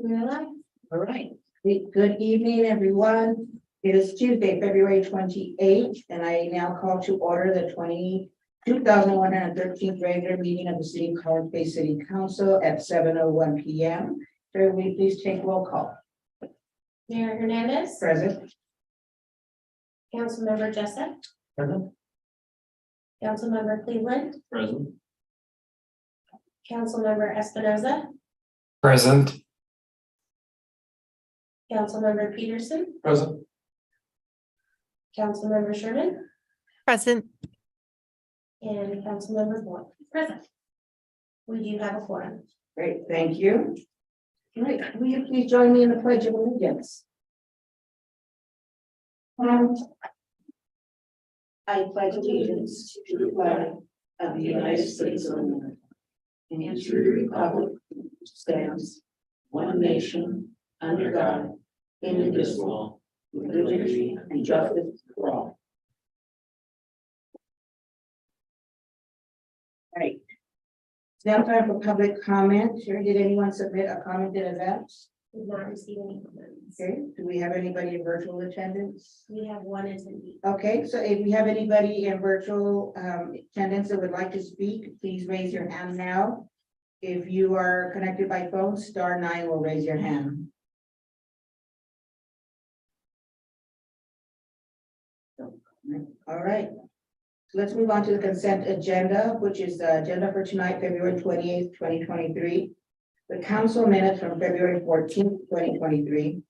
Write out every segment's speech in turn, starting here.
All right. Good evening, everyone. It is Tuesday, February 28th, and I now call to order the 2013 regular meeting of the City of College Bay City Council at 7:01 p.m. Sir, will you please take roll call? Mayor Hernandez. Present. Councilmember Jessup. Present. Councilmember Cleveland. Present. Councilmember Espinoza. Present. Councilmember Peterson. Present. Councilmember Sherman. Present. And Councilmember Moore. Present. We do have a quorum. Great, thank you. All right, will you please join me in the Pledge of Allegiance? I pledge allegiance to the flag of the United States of America and to the republic which stands one nation under God, indivisible, with liberty and justice for all. Right. It's now time for public comment. Here, did anyone submit a comment in advance? Did not receive any comments. Okay, do we have anybody in virtual attendance? We have one attendee. Okay, so if we have anybody in virtual attendance that would like to speak, please raise your hand now. If you are connected by phone, *9 will raise your hand. All right. So let's move on to the consent agenda, which is the agenda for tonight, February 28th, 2023. The council minutes from February 14th, 2023.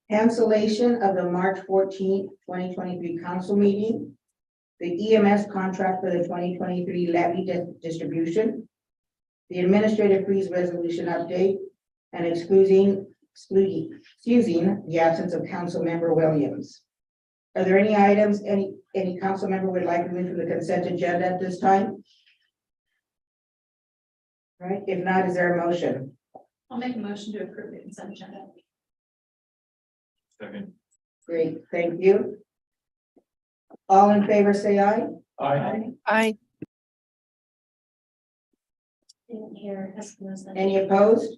Cancellation of the March 14th, 2023 council meeting. The EMS contract for the 2023 levy distribution. The administrative freeze resolution update and excusing the absence of council member Williams. Are there any items any council member would like to move from the consent agenda at this time? All right, if not, is there a motion? I'll make a motion to approve the consent agenda. Second. Great, thank you. All in favor, say aye. Aye. Aye. Didn't hear Espinoza. Any opposed?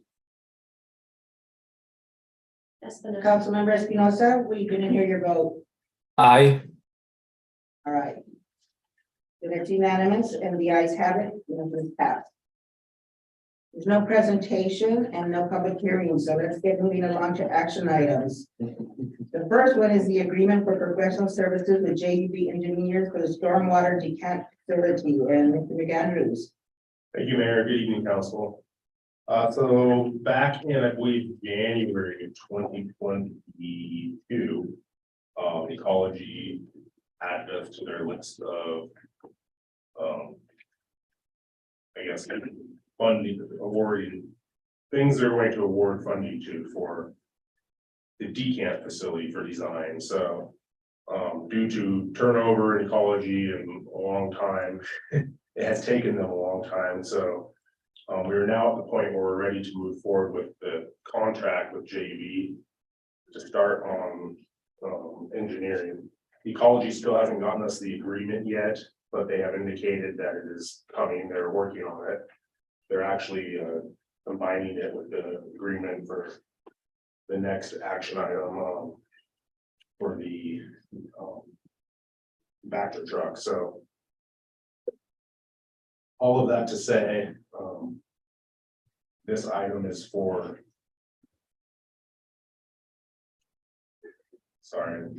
Espinoza. Councilmember Espinosa, we didn't hear your vote. Aye. All right. Then it's unanimous and the ayes have it, and it is passed. There's no presentation and no public hearing, so let's get moving along to action items. The first one is the agreement for professional services with JUB Engineers for the stormwater decant facility, and Mr. McAndrews. Thank you, Mayor. Good evening, Council. So back in, I believe, January of 2022, Ecology added us to their list of, I guess, funding, awarding things they're going to award funding to for the decant facility for design. So due to turnover in Ecology and a long time, it has taken them a long time. So we are now at the point where we're ready to move forward with the contract with JB to start on engineering. Ecology still hasn't gotten us the agreement yet, but they have indicated that it is coming. They're working on it. They're actually combining it with the agreement for the next action item for the Vector truck. So all of that to say, this item is for, sorry,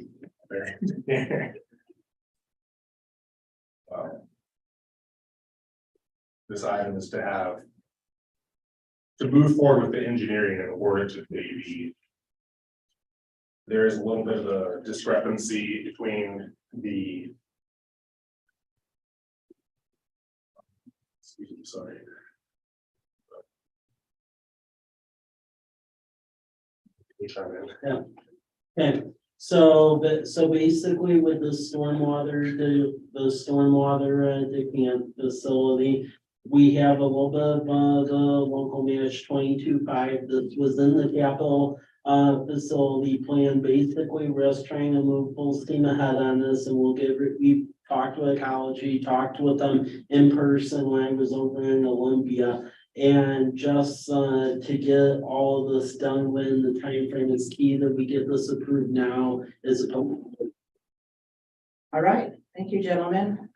this item is to move forward with the engineering and award it to JB. There is a little bit of a discrepancy between the, excuse me, sorry. Okay, so basically with the stormwater, the stormwater decant facility, we have a little bit of the local match 22.5 that was in the capital facility plan. Basically, we're just trying to move full steam ahead on this, and we talked with Ecology, talked with them in person when I was over in Olympia. And just to get all of this done when the time frame is key that we get this approved now is All right, thank you, gentlemen.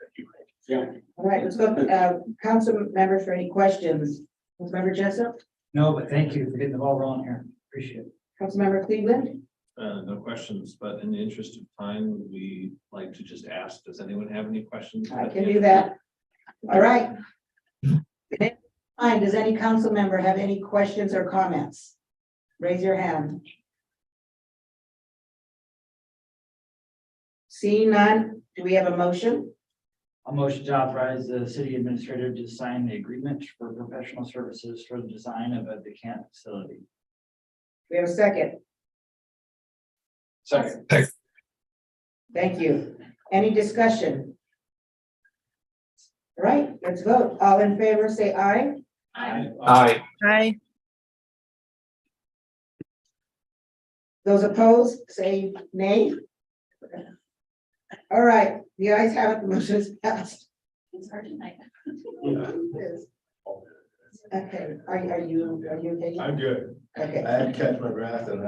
yeah. All right, let's go, council members for any questions. Councilmember Jessup, No, but thank you for getting the ball rolling here. Appreciate it. Councilmember Cleveland, No questions, but in the interest of time, would we like to just ask, does anyone have any questions? I can do that. All right. Fine, does any council member have any questions or comments? Raise your hand. Seeing none, do we have a motion? A motion to authorize the city administrator to sign the agreement for professional services for the design of a decant facility. We have a second. Second. Thank you. Any discussion? All right, let's vote. All in favor, say aye. Aye. Aye. Those opposed, say nay. All right, the ayes have it, the motion is passed. It's hard tonight. Okay, are you okay? I'm good. Okay. I had to catch my breath and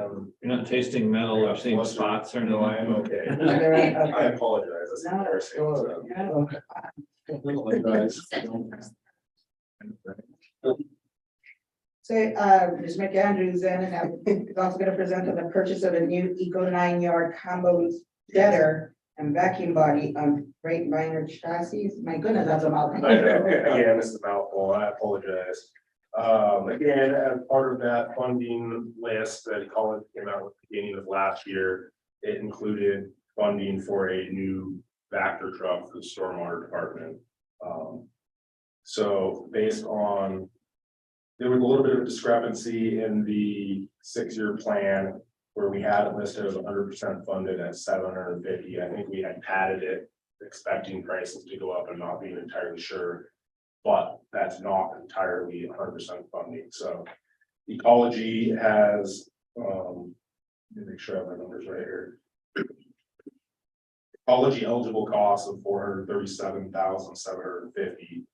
You're not tasting metal or seeing spots or no, I anything? am okay. Okay. I apologize. That's No, embarrassing. So, Ms. McAndrews then, is also gonna present on the purchase of a new Eco 9-yard combo jetter and vacuum body on Great Minor chassis. My goodness, that's a mouthful. I know, again, this is a mouthful, I apologize. Again, as part of that funding list that Colin came out with at the beginning of last year, it included funding for a new Vector truck for the stormwater department. So based on, there was a little bit of discrepancy in the 6-year plan where we had it listed as 100% funded at 750. I think we had padded it, expecting prices to go up and not being entirely sure. But that's not entirely 100% funding. So Ecology has, let me make sure I have my numbers right here. Ecology eligible costs of $437,750.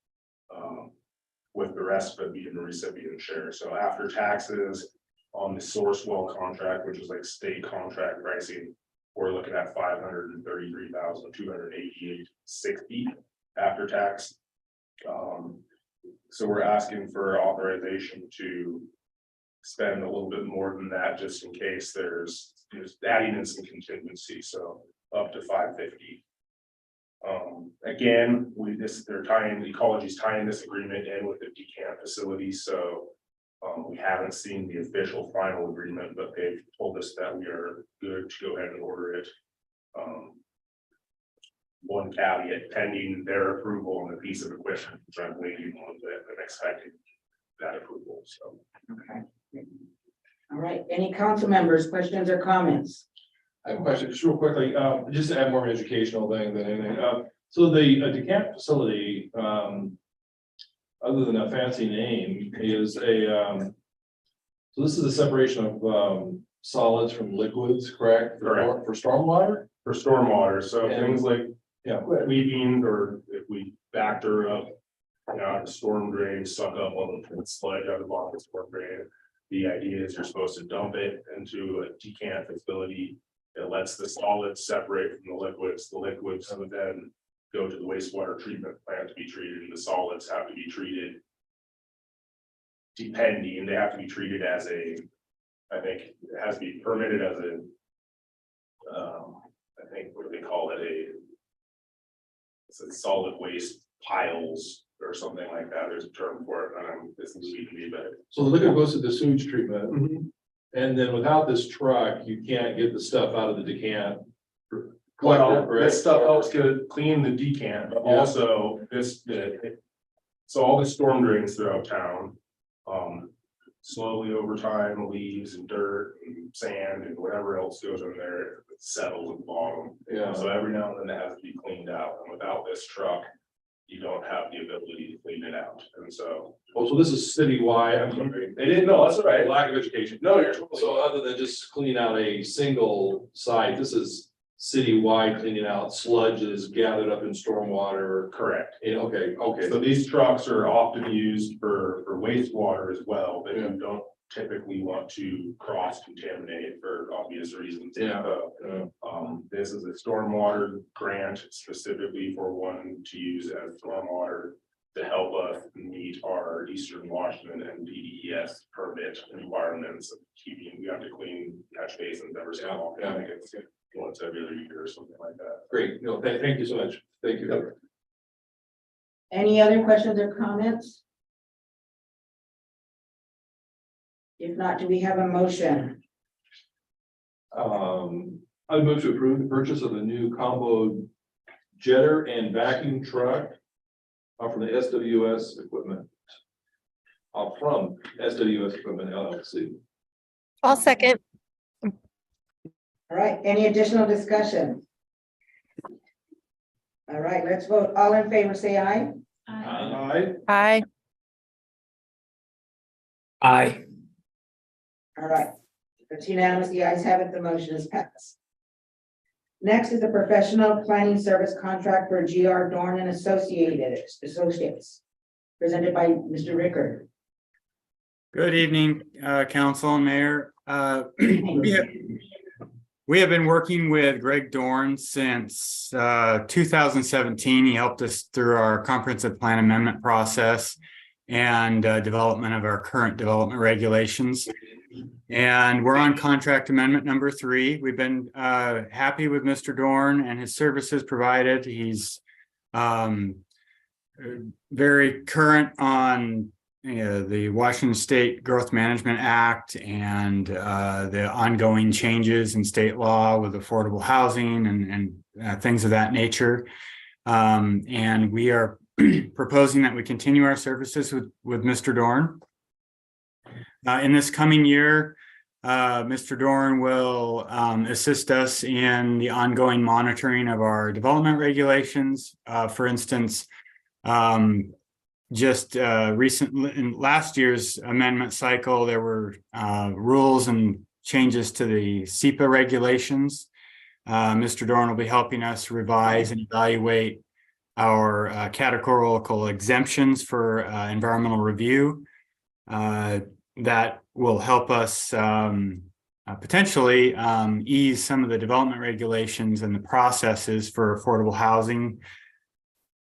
With the rest of it being the recipient share. So after taxes on the source well contract, which is like state contract pricing, we're looking at $533,288.60 after tax. So we're asking for authorization to spend a little bit more than that, just in case there's adding in some contingency, so up to 550. Again, they're tying, Ecology's tying this agreement in with the decant facility, so we haven't seen the official final agreement, but they've told us that we are good to go ahead and order it. One caveat, pending their approval on the piece of equipment, which I'm waiting on, and expecting that approval, so. Okay. All right, any council members, questions or comments? I have a question, just real quickly, just to add more of an educational thing than anything. So the decant facility, other than a fancy name, is so this is a separation of solids from liquids, correct? Correct. For stormwater? For stormwater, so And- things like Yeah. weaving, or if we factor up, the storm drain, suck up all the sludge out of the bottom of the storm drain. The idea is you're supposed to dump it into a decant facility. It lets the solids separate from the liquids would then go to the wastewater treatment plant to be treated, and the solids have to be treated. Depending, they have to be treated as I think it has to be permitted as I think, what do they call it, it's a solid waste piles or something like that, there's a term for it, and this is to me, but. So the liquid goes to the sewage treatment, and then without this truck, you can't get the stuff out of the decant. Well, this stuff helps to clean the decant, but Yeah. also so all the storm drains throughout town. Slowly over time, leaves and dirt and sand and whatever else goes in there, it settles at the bottom. Yeah. So every now and then it has to be cleaned out, and without this truck, you don't have the ability to clean it out, and so. Oh, so this is citywide, I'm sorry. They didn't know, that's all right. Lack of education. No, you're totally. So other than just cleaning out a single site, this is citywide cleaning out sludge that is gathered up in stormwater. Correct. Okay, So these trucks are often used for wastewater as well, but you don't typically want to cross contaminate for obvious reasons. Yeah. This is a stormwater grant specifically for one to use as stormwater to help us meet our Eastern Washington and DES permit requirements of keeping, we have to clean catch basins every so often. I think it's once every other year or something like that. great. No, thank you so much. Thank you. Any other questions or comments? If not, do we have a motion? I move to approve the purchase of the new combo jetter and vacuum truck from the SWS equipment. From SWS Equipment LLC. I'll second. All right, any additional discussion? All right, let's vote. All in favor, say aye. Aye. Aye. Aye. All right, it's unanimous. The ayes have it. The motion is passed. Next is the professional planning service contract for GR Dorn and Associates, presented by Mr. Rickard. Good evening, council and mayor. We have been working with Greg Dorn since 2017. He helped us through our comprehensive plan amendment process and development of our current development regulations. And we're on contract amendment number 3. We've been happy with Mr. Dorn and his services provided. He's very current on the Washington State Growth Management Act and the ongoing changes in state law with affordable housing and things of that nature. And we are proposing that we continue our services with Mr. Dorn. In this coming year, Mr. Dorn will assist us in the ongoing monitoring of our development regulations. For instance, just recently in last year's amendment cycle, there were rules and changes to the SEPA regulations. Mr. Dorn will be helping us revise and evaluate our categorical exemptions for environmental review. That will help us potentially ease some of the development regulations and the processes for affordable housing.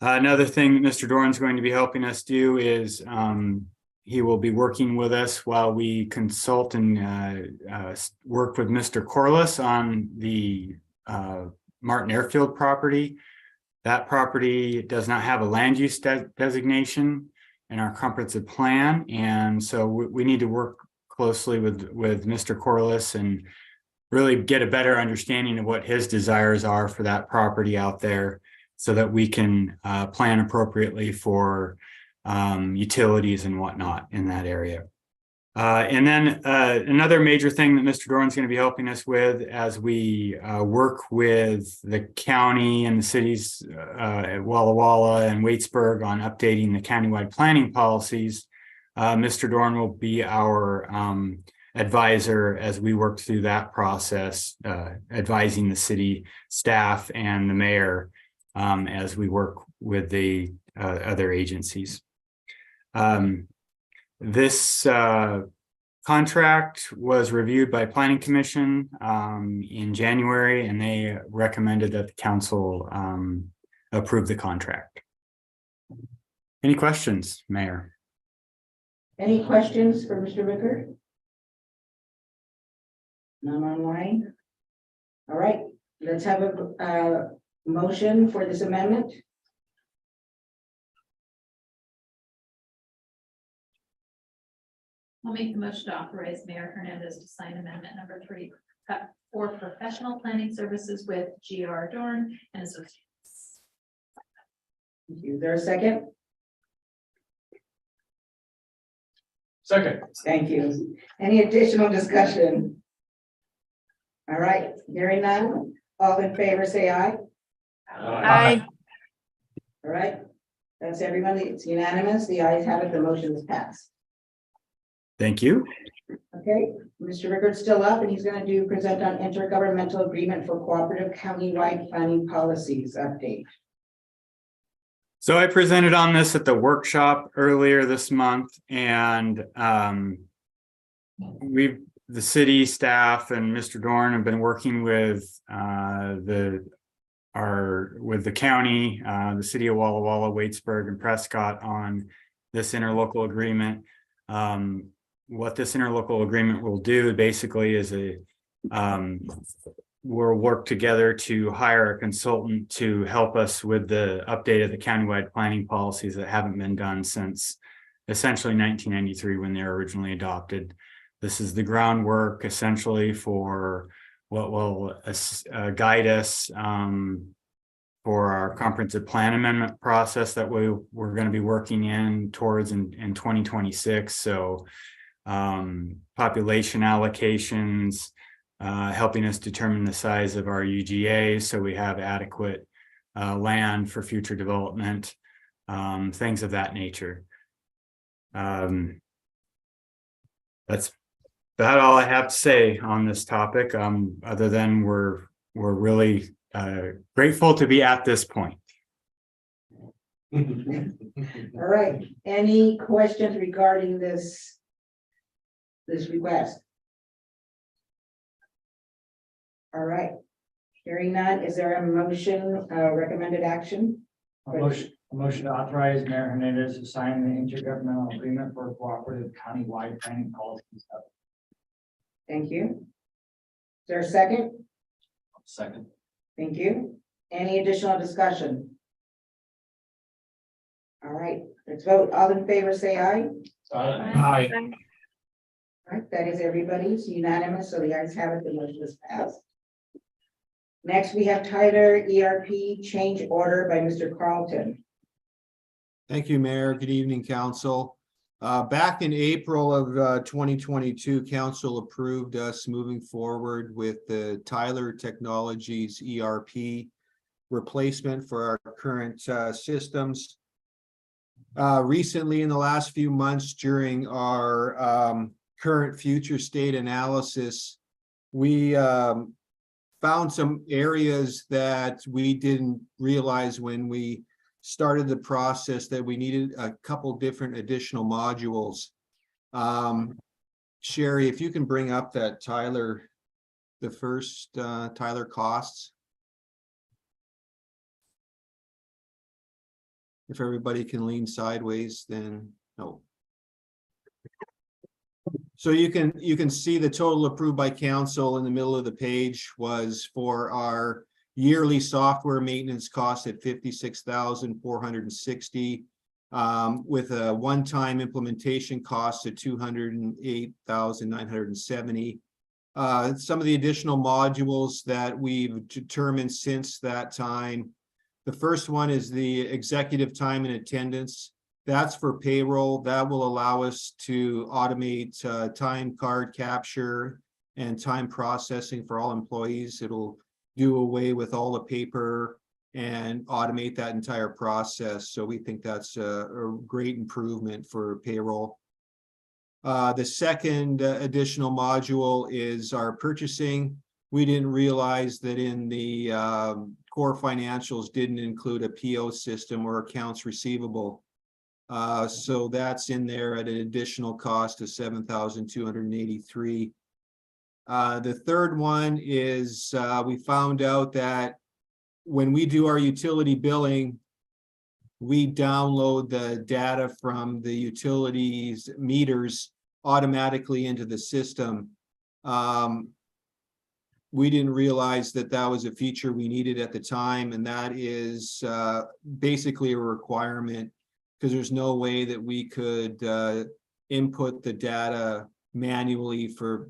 Another thing that Mr. Dorn is going to be helping us do is he will be working with us while we consult and work with Mr. Corliss on the Martin Airfield property. That property does not have a land use designation in our comprehensive plan. And so we need to work closely with Mr. Corliss and really get a better understanding of what his desires are for that property out there so that we can plan appropriately for utilities and whatnot in that area. And then another major thing that Mr. Dorn's going to be helping us with as we work with the county and the cities at Walla Walla and Waitsburg on updating the countywide planning policies. Mr. Dorn will be our advisor as we work through that process, advising the city staff and the mayor as we work with the other agencies. This contract was reviewed by Planning Commission in January, and they recommended that the council approve the contract. Any questions, Mayor? Any questions for Mr. Rickard? None online? All right, let's have a motion for this amendment. I'll make the motion to authorize Mayor Hernandez to sign amendment number 3 for professional planning services with GR Dorn and Associates. Is there a second? Second. Thank you. Any additional discussion? All right, hearing none. All in favor, say aye. Aye. All right, that's everyone. It's unanimous. The ayes have it. The motion is passed. Thank you. Okay, Mr. Rickard's still up and he's gonna present on intergovernmental agreement for cooperative countywide planning policies update. So I presented on this at the workshop earlier this month and the city staff and Mr. Dorn have been working with the county, the city of Walla Walla, Waitsburg and Prescott on this interlocal agreement. What this interlocal agreement will do basically is we'll work together to hire a consultant to help us with the update of the countywide planning policies that haven't been done since essentially 1993 when they were originally adopted. This is the groundwork essentially for what will guide us for our comprehensive plan amendment process that we're going to be working towards in 2026. So population allocations, helping us determine the size of our UGA so we have adequate land for future development, things of that nature. That's about all I have to say on this topic, other than we're really grateful to be at this point. All right, any questions regarding this request? All right, hearing none, is there a motion, recommended action? A motion to authorize Mayor Hernandez to sign the intergovernmental agreement for cooperative countywide planning policies. Thank you. Is there a second? Second. Thank you. Any additional discussion? All right, let's vote. All in favor, say aye. Aye. All right, that is everybody's unanimous, so the ayes have it, the motion is passed. Next, we have Tyler ERP change order by Mr. Carlton. Thank you, Mayor. Good evening, Council. Back in April of 2022, Council approved us moving forward with the Tyler Technologies ERP replacement for our current systems. Recently, in the last few months during our current future state analysis, we found some areas that we didn't realize when we started the process that we needed a couple different additional modules. Sherry, if you can bring up that Tyler, the first Tyler costs. If everybody can lean sideways, then no. So you can see the total approved by council in the middle of the page was for our yearly software maintenance cost at $56,460, with a one-time implementation cost of $208,970. Some of the additional modules that we've determined since that time. The first one is the executive time and attendance. That's for payroll. That will allow us to automate time card capture and time processing for all employees. It'll do away with all the paper and automate that entire process. So we think that's a great improvement for payroll. The second additional module is our purchasing. We didn't realize that in the core financials didn't include a PO system or accounts receivable. So that's in there at an additional cost of $7,283. The third one is we found out that when we do our utility billing, we download the data from the utilities meters automatically into the system. We didn't realize that that was a feature we needed at the time, and that is basically a requirement because there's no way that we could input the data manually for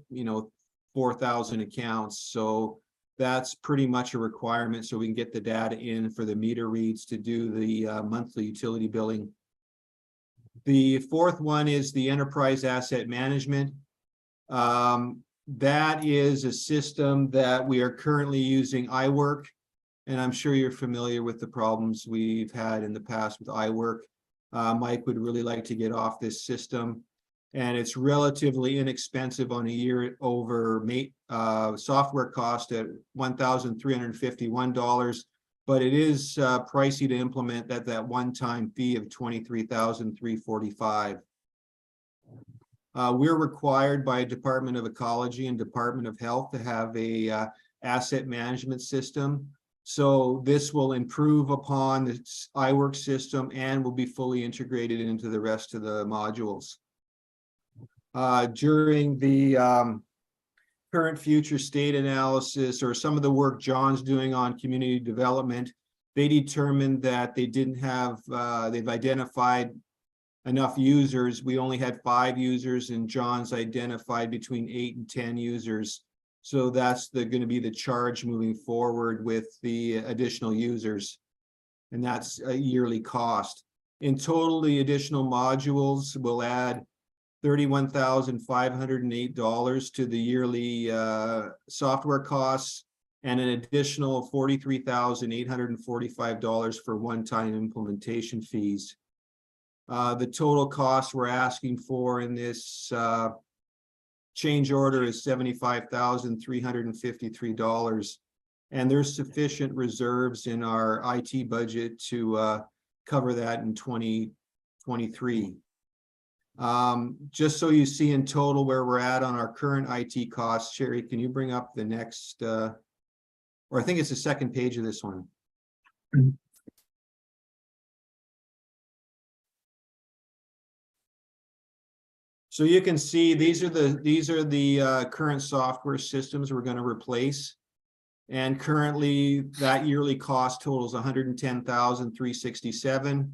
4,000 accounts. So that's pretty much a requirement so we can get the data in for the meter reads to do the monthly utility billing. The fourth one is the enterprise asset management. That is a system that we are currently using iWork, and I'm sure you're familiar with the problems we've had in the past with iWork. Mike would really like to get off this system. And it's relatively inexpensive on a year over software cost at $1,351. But it is pricey to implement at that one-time fee of $23,345. We're required by Department of Ecology and Department of Health to have a asset management system. So this will improve upon the iWork system and will be fully integrated into the rest of the modules. During the current future state analysis, or some of the work John's doing on community development, they determined that they didn't have, they've identified enough users. We only had 5 users, and John's identified between 8 and 10 users. So that's going to be the charge moving forward with the additional users. And that's a yearly cost. In total, the additional modules will add $31,508 to the yearly software costs, and an additional $43,845 for one-time implementation fees. The total cost we're asking for in this change order is $75,353, and there's sufficient reserves in our IT budget to cover that in 2023. Just so you see in total where we're at on our current IT costs, Sherry, can you bring up the next, or I think it's the second page of this one. So you can see these are the current software systems we're going to replace, and currently that yearly cost totals $110,367.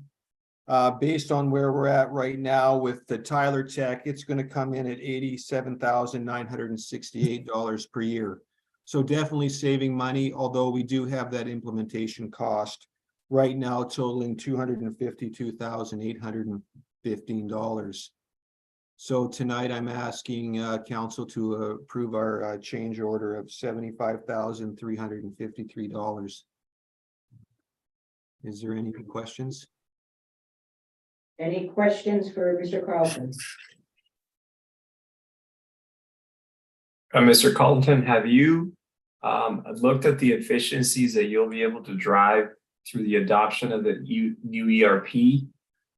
Based on where we're at right now with the Tyler Tech, it's going to come in at $87,968 per year. So definitely saving money, although we do have that implementation cost right now totaling $252,815. So tonight I'm asking council to approve our change order of $75,353. Is there any questions? Any questions for Mr. Carlton? Mr. Carlton, have you looked at the efficiencies that you'll be able to drive through the adoption of the new ERP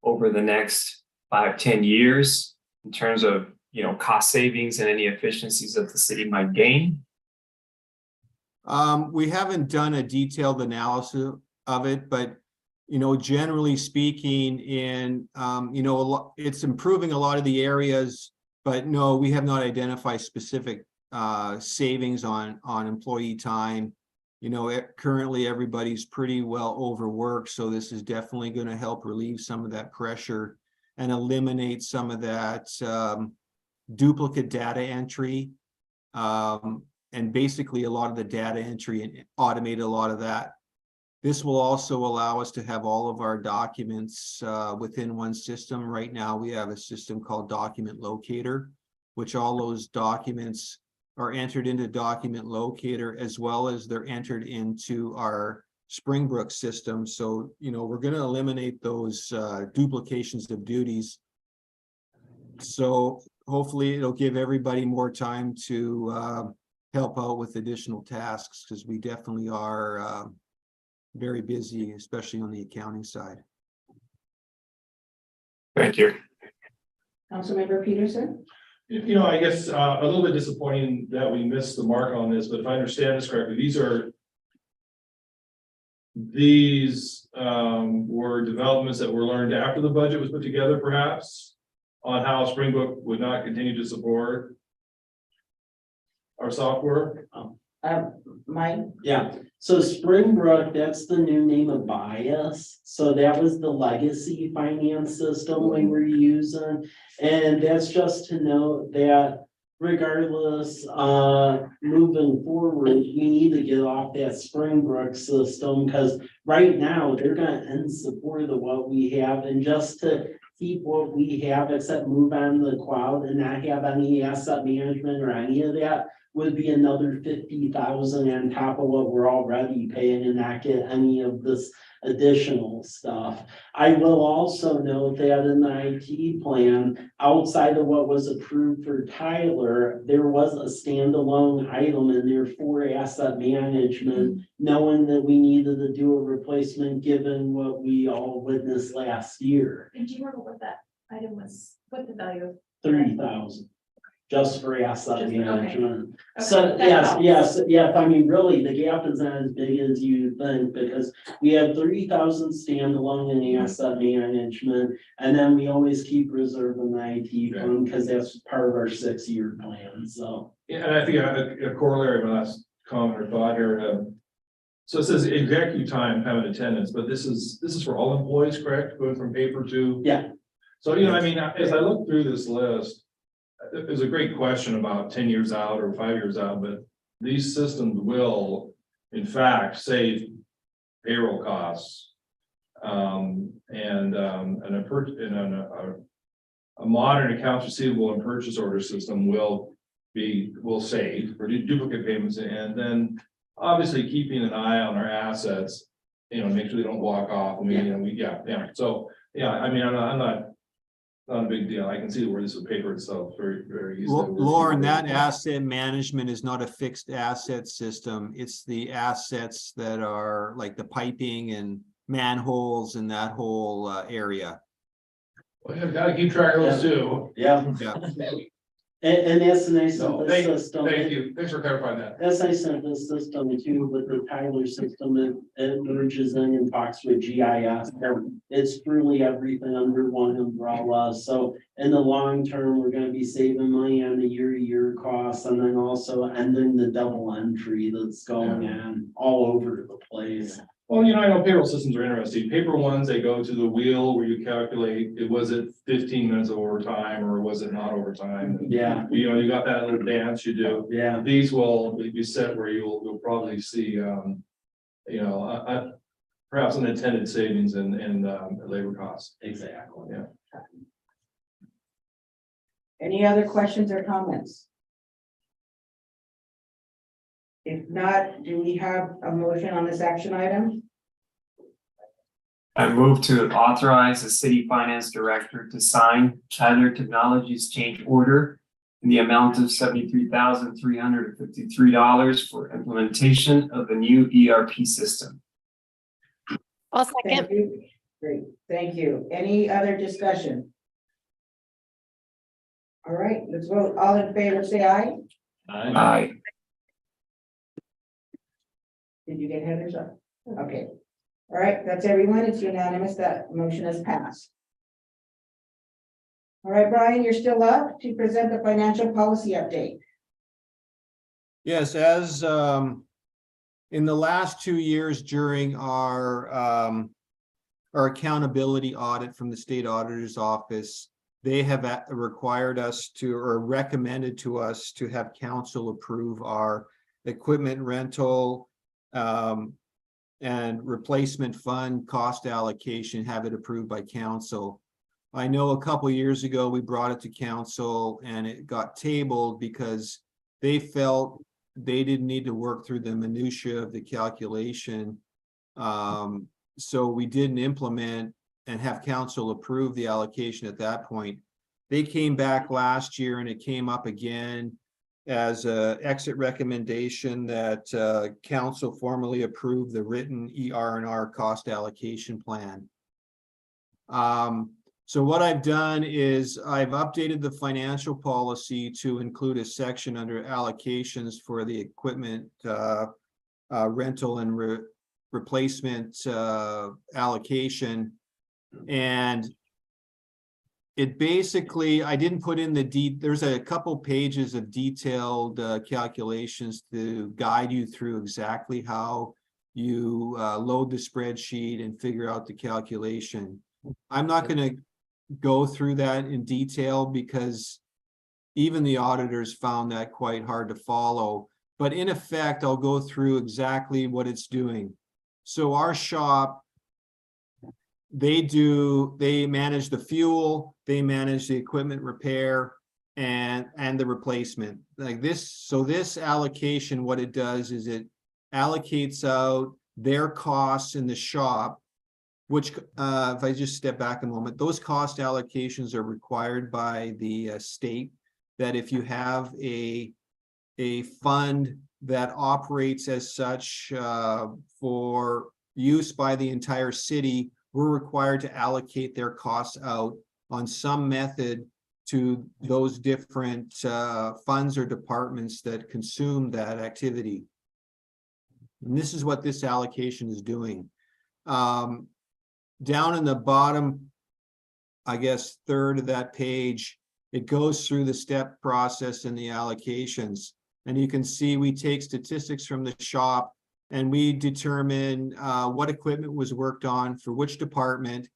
over the next 5-10 years in terms of, you know, cost savings and any efficiencies that the city might gain? We haven't done a detailed analysis of it, but you know, generally speaking, in you know, it's improving a lot of the areas, but no, we have not identified specific savings on employee time. You know, currently everybody's pretty well overworked, so this is definitely going to help relieve some of that pressure and eliminate some of that duplicate data entry, and basically a lot of the data entry, and automate a lot of that. This will also allow us to have all of our documents within one system. Right now, we have a system called Document Locator, which all those documents are entered into Document Locator, as well as they're entered into our Springbrook system. So, you know, we're going to eliminate those duplications of duties. So hopefully it'll give everybody more time to help out with additional tasks, because we definitely are very busy, especially on the accounting side. Thank you. Councilmember Peterson? You know, I guess a little bit disappointing that we missed the mark on this, but if I understand this correctly, these were developments that were learned after the budget was put together, perhaps, on how Springbrook would not continue to support our software. Mike? Yeah, so Springbrook, that's the new name of Bias. So that was the legacy finance system we were using. And that's just to note that regardless, moving forward, we need to get off that Springbrook system, because right now they're gonna end support of what we have, and just to keep what we have, except move on to the cloud and not have any asset management or any of that, would be another 50,000 on top of what we're already paying and not get any of this additional stuff. I will also note that in the IT plan, outside of what was approved for Tyler, there was a standalone item in there for asset management, knowing that we needed to do a replacement given what we all witnessed last year, And do you remember what that item was, what the value of? 30,000. Just for asset Just- okay. management. Okay, So, that yes, helps. I mean, really, the gap is not as big as you think, because we have 30,000 standalone in asset management. And then we always keep reserving the IT fund, because that's part of our 6-year plan, so. Yeah, and I think a corollary, my last comment or thought here, so it says executive time and attendance, but this is for all employees, correct? Going from paper to? Yeah. So, you know, I mean, as I look through this list, there's a great question about 10 years out or 5 years out, but these systems will, in fact, save payroll costs. A modern accounts receivable and purchase order system will save for duplicate payments, and then obviously keeping an eye on our assets, you know, make sure they don't walk off. I mean, you know, so, yeah, I mean, I'm not a big deal. I can see where this would pay for itself very, very easily. Lauren, that asset management is not a fixed asset system. It's the assets that are like the piping and manholes and that whole area. Well, you've got to keep track of those too. Yeah. Yeah. And that's the nice So, of this system. Thank you. Thanks for clarifying that. That's nice of this system too, with the Tyler system, it merges in and talks with GIS. It's truly everything under one umbrella, so in the long term, we're gonna be saving money on the year-to-year costs, and then also ending the double entry that's going on all over the place. Well, you know, I know payroll systems are interesting. Paper ones, they go to the wheel where you calculate, was it 15 minutes of overtime or was it not overtime? Yeah, You know, you got that little dance you do. yeah, These will be set where you'll probably see, you know, perhaps unintended savings in labor costs. exactly. Yeah. Any other questions or comments? If not, do we have a motion on this action item? I move to authorize the city finance director to sign Tyler Technologies change order in the amount of $73,353 for implementation of the new ERP system. I'll second. Thank you. Great, thank you. Any other discussion? All right, let's vote. All in favor, say aye. Aye. Did you get Heather's up? Okay. All right, that's everyone. It's unanimous. That motion has passed. All right, Brian, you're still up to present the financial policy update. Yes, as in the last 2 years during our accountability audit from the state auditor's office, they have required us to, or recommended to us to have council approve our equipment rental and replacement fund cost allocation, have it approved by council. I know a couple years ago, we brought it to council and it got tabled because they felt they didn't need to work through the minutia of the calculation. So we didn't implement and have council approve the allocation at that point. They came back last year and it came up again as a exit recommendation that council formally approved the written ER&R cost allocation plan. So what I've done is I've updated the financial policy to include a section under allocations for the equipment rental and replacement allocation. And it basically, I didn't put in there's a couple pages of detailed calculations to guide you through exactly how you load the spreadsheet and figure out the calculation. I'm not going to go through that in detail because even the auditors found that quite hard to follow. But in effect, I'll go through exactly what it's doing. So our shop, they manage the fuel, they manage the equipment repair, and the replacement. Like this, so this allocation, what it does is it allocates out their costs in the shop, which, if I just step back a moment, those cost allocations are required by the state, that if you have a fund that operates as such for use by the entire city, we're required to allocate their costs out on some method to those different funds or departments that consume that activity. And this is what this allocation is doing. Down in the bottom, I guess, third of that page, it goes through the step process and the allocations. And you can see we take statistics from the shop and we determine what equipment was worked on for which department.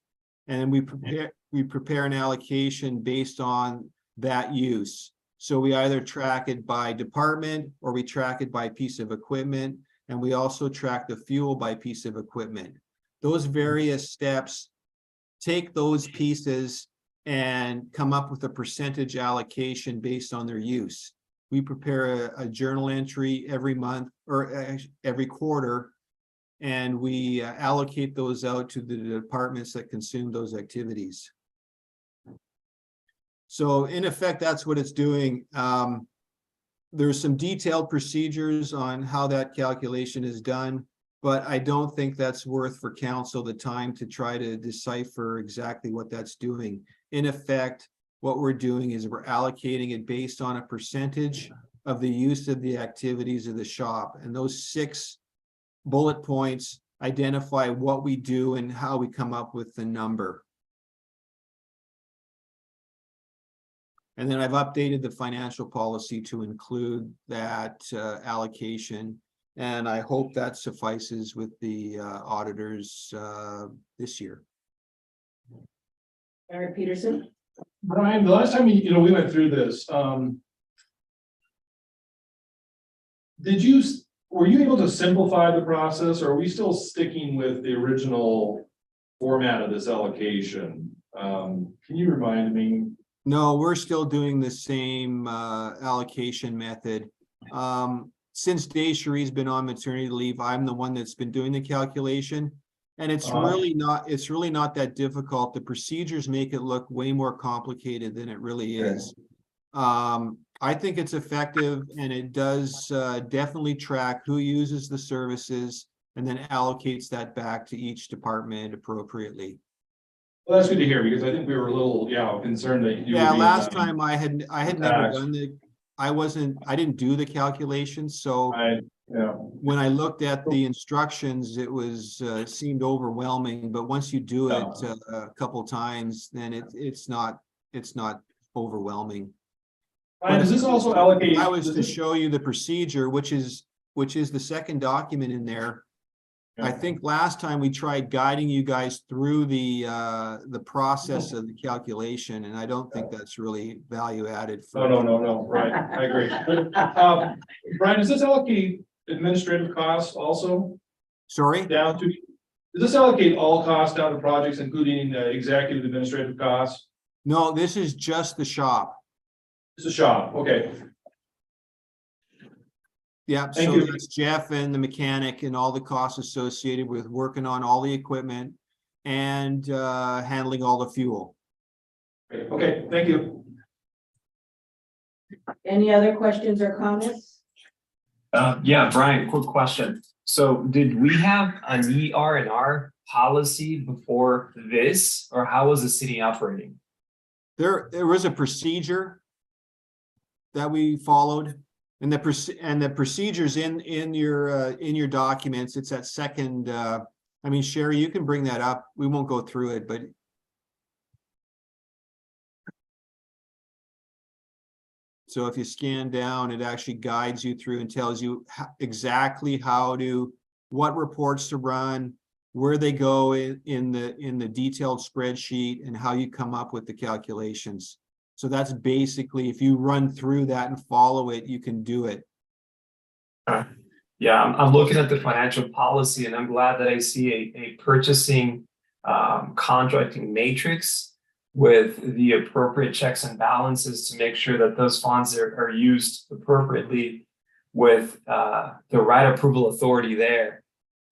And we prepare an allocation based on that use. So we either track it by department or we track it by piece of equipment. And we also track the fuel by piece of equipment. Those various steps take those pieces and come up with a percentage allocation based on their use. We prepare a journal entry every month or every quarter, and we allocate those out to the departments that consume those activities. So in effect, that's what it's doing. There's some detailed procedures on how that calculation is done, but I don't think that's worth for council the time to try to decipher exactly what that's doing. In effect, what we're doing is we're allocating it based on a percentage of the use of the activities of the shop. And those 6 bullet points identify what we do and how we come up with the number. And then I've updated the financial policy to include that allocation. And I hope that suffices with the auditors this year. Eric Peterson? Brian, the last time we went through this, were you able to simplify the process, or are we still sticking with the original format of this allocation? Can you remind me? No, we're still doing the same allocation method. Since Chery's been on maternity leave, I'm the one that's been doing the calculation. And it's really not that difficult. The procedures make it look way more complicated than it really is. I think it's effective, and it does definitely track who uses the services and then allocates that back to each department appropriately. Well, that's good to hear, because I think we were a little, concerned that you. Yeah, were last time I had never taxed. done I didn't do the calculations, so Yeah. when I looked at the instructions, it was seemed overwhelming, but once you do it a couple times, then it's not overwhelming. Brian, does this also allocate? I was to show you the procedure, which is the second document in there. I think last time we tried guiding you guys through the process of the calculation, and I don't think that's really value added. No, right, I agree. Brian, does this allocate administrative costs also Sorry? down to? Does this allocate all costs down to projects, including executive administrative costs? No, this is just the shop. It's a shop, okay. Yeah, Thank so you. that's Jeff and the mechanic and all the costs associated with working on all the equipment and handling all the fuel. Okay, thank you. Any other questions or comments? Yeah, Brian, quick question. So did we have an ER&R policy before this, or how was the city operating? There was a procedure that we followed, and the procedures in your documents. It's that second. I mean, Chery, you can bring that up. We won't go through it, but so if you scan down, it actually guides you through and tells you exactly what reports to run, where they go in the detailed spreadsheet, and how you come up with the calculations. So that's basically, if you run through that and follow it, you can do it. Yeah, I'm looking at the financial policy, and I'm glad that I see a purchasing contracting matrix with the appropriate checks and balances to make sure that those funds are used appropriately with the right approval authority there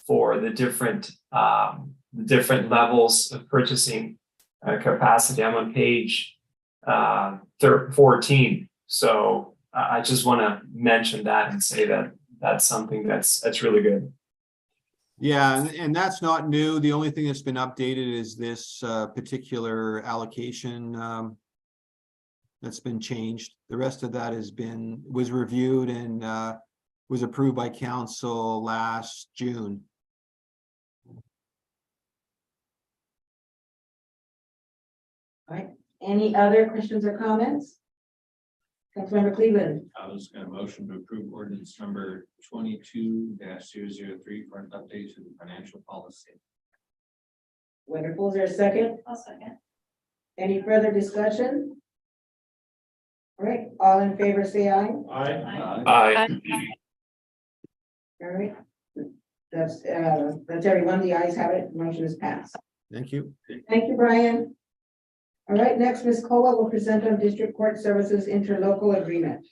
for the different levels of purchasing capacity. I'm on page 14. So I just want to mention that and say that that's something that's really good. Yeah, and that's not new. The only thing that's been updated is this particular allocation that's been changed. The rest of that was reviewed and was approved by council last June. All right, any other questions or comments? Councilmember Cleveland. I was gonna motion to approve ordinance number 22-003 for an update to the financial policy. Wonderful, is there a second? I'll second. Any further discussion? All right, all in favor, say aye. Aye. All right. That's everyone. The ayes have it. Motion is passed. Thank you. Thank you, Brian. All right, next, Ms. Kola will present on District Court Services Interlocal Agreement.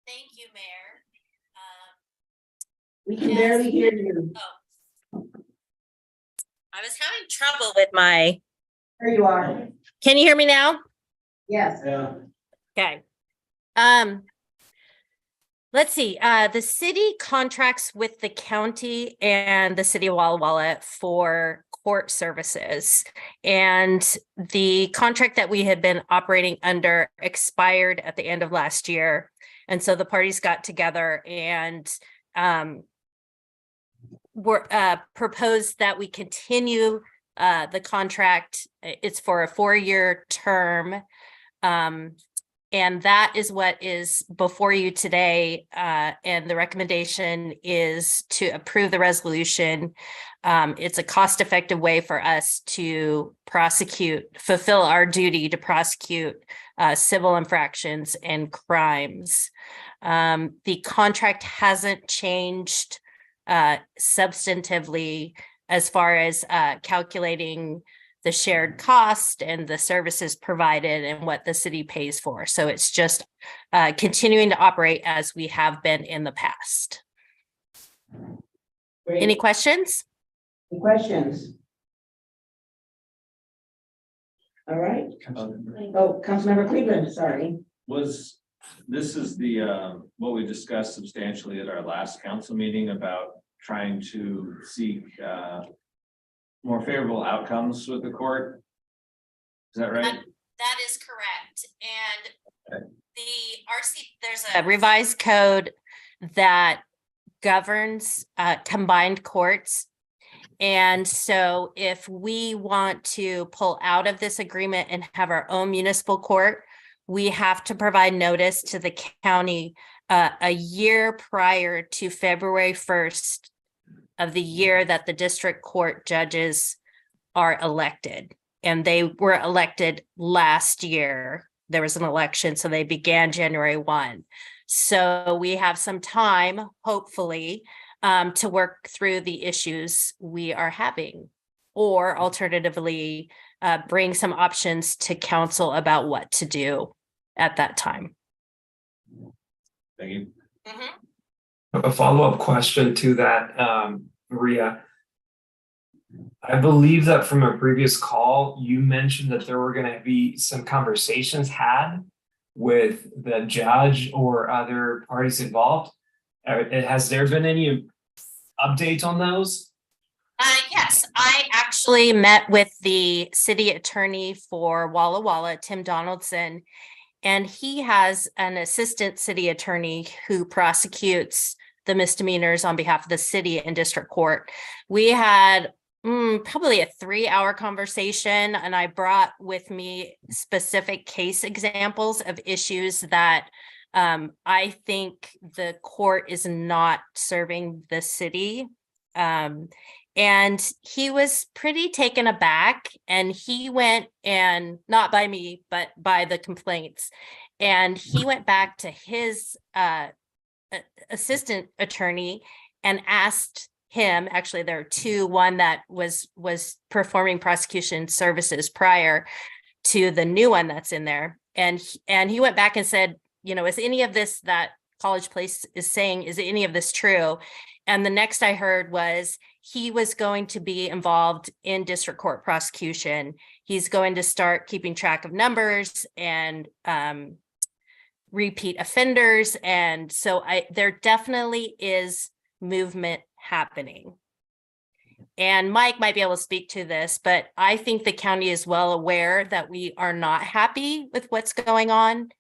Thank you, Mayor. We can barely hear you. I was having trouble with my, There you are. can you hear me now? Yes. Yeah. Okay. Let's see, the city contracts with the county and the city of Walla Walla for court services. And the contract that we had been operating under expired at the end of last year. And so the parties got together and proposed that we continue the contract. It's for a 4-year term. And that is what is before you today. And the recommendation is to approve the resolution. It's a cost-effective way for us to fulfill our duty to prosecute civil infractions and crimes. The contract hasn't changed substantively as far as calculating the shared cost and the services provided and what the city pays for. So it's just continuing to operate as we have been in the past. Great. Any questions? Any questions? All right. Oh, Councilmember Cleveland, sorry. This is the, what we discussed substantially at our last council meeting about trying to seek more favorable outcomes with the court. Is that right? That is correct. And the RC, there's a revised code that governs combined courts. And so if we want to pull out of this agreement and have our own municipal court, we have to provide notice to the county a year prior to February 1st of the year that the district court judges are elected. And they were elected last year. There was an election, so they began January 1. So we have some time, hopefully, to work through the issues we are having, or alternatively, bring some options to council about what to do at that time. Thank you. A follow-up question to that, Maria. I believe that from a previous call, you mentioned that there were going to be some conversations had with the judge or other parties involved. Has there been any update on those? Yes, I actually met with the city attorney for Walla Walla, Tim Donaldson, and he has an assistant city attorney who prosecutes the misdemeanors on behalf of the city and district court. We had probably a 3-hour conversation, and I brought with me specific case examples of issues that I think the court is not serving the city. And he was pretty taken aback, and he went, and not by me, but by the complaints. And he went back to his assistant attorney and asked him. Actually, there are two, one that was performing prosecution services prior to the new one that's in there. And he went back and said, you know, is any of this that College Place is saying, is any of this true? And the next I heard was he was going to be involved in district court prosecution. He's going to start keeping track of numbers and repeat offenders. And so there definitely is movement happening. And Mike might be able to speak to this, but I think the county is well aware that we are not happy with what's going on.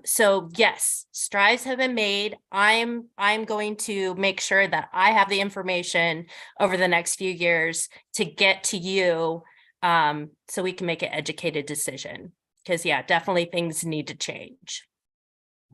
So yes, strides have been made. I'm going to make sure that I have the information over the next few years to get to you, so we can make an educated decision. Because yeah, definitely things need to change.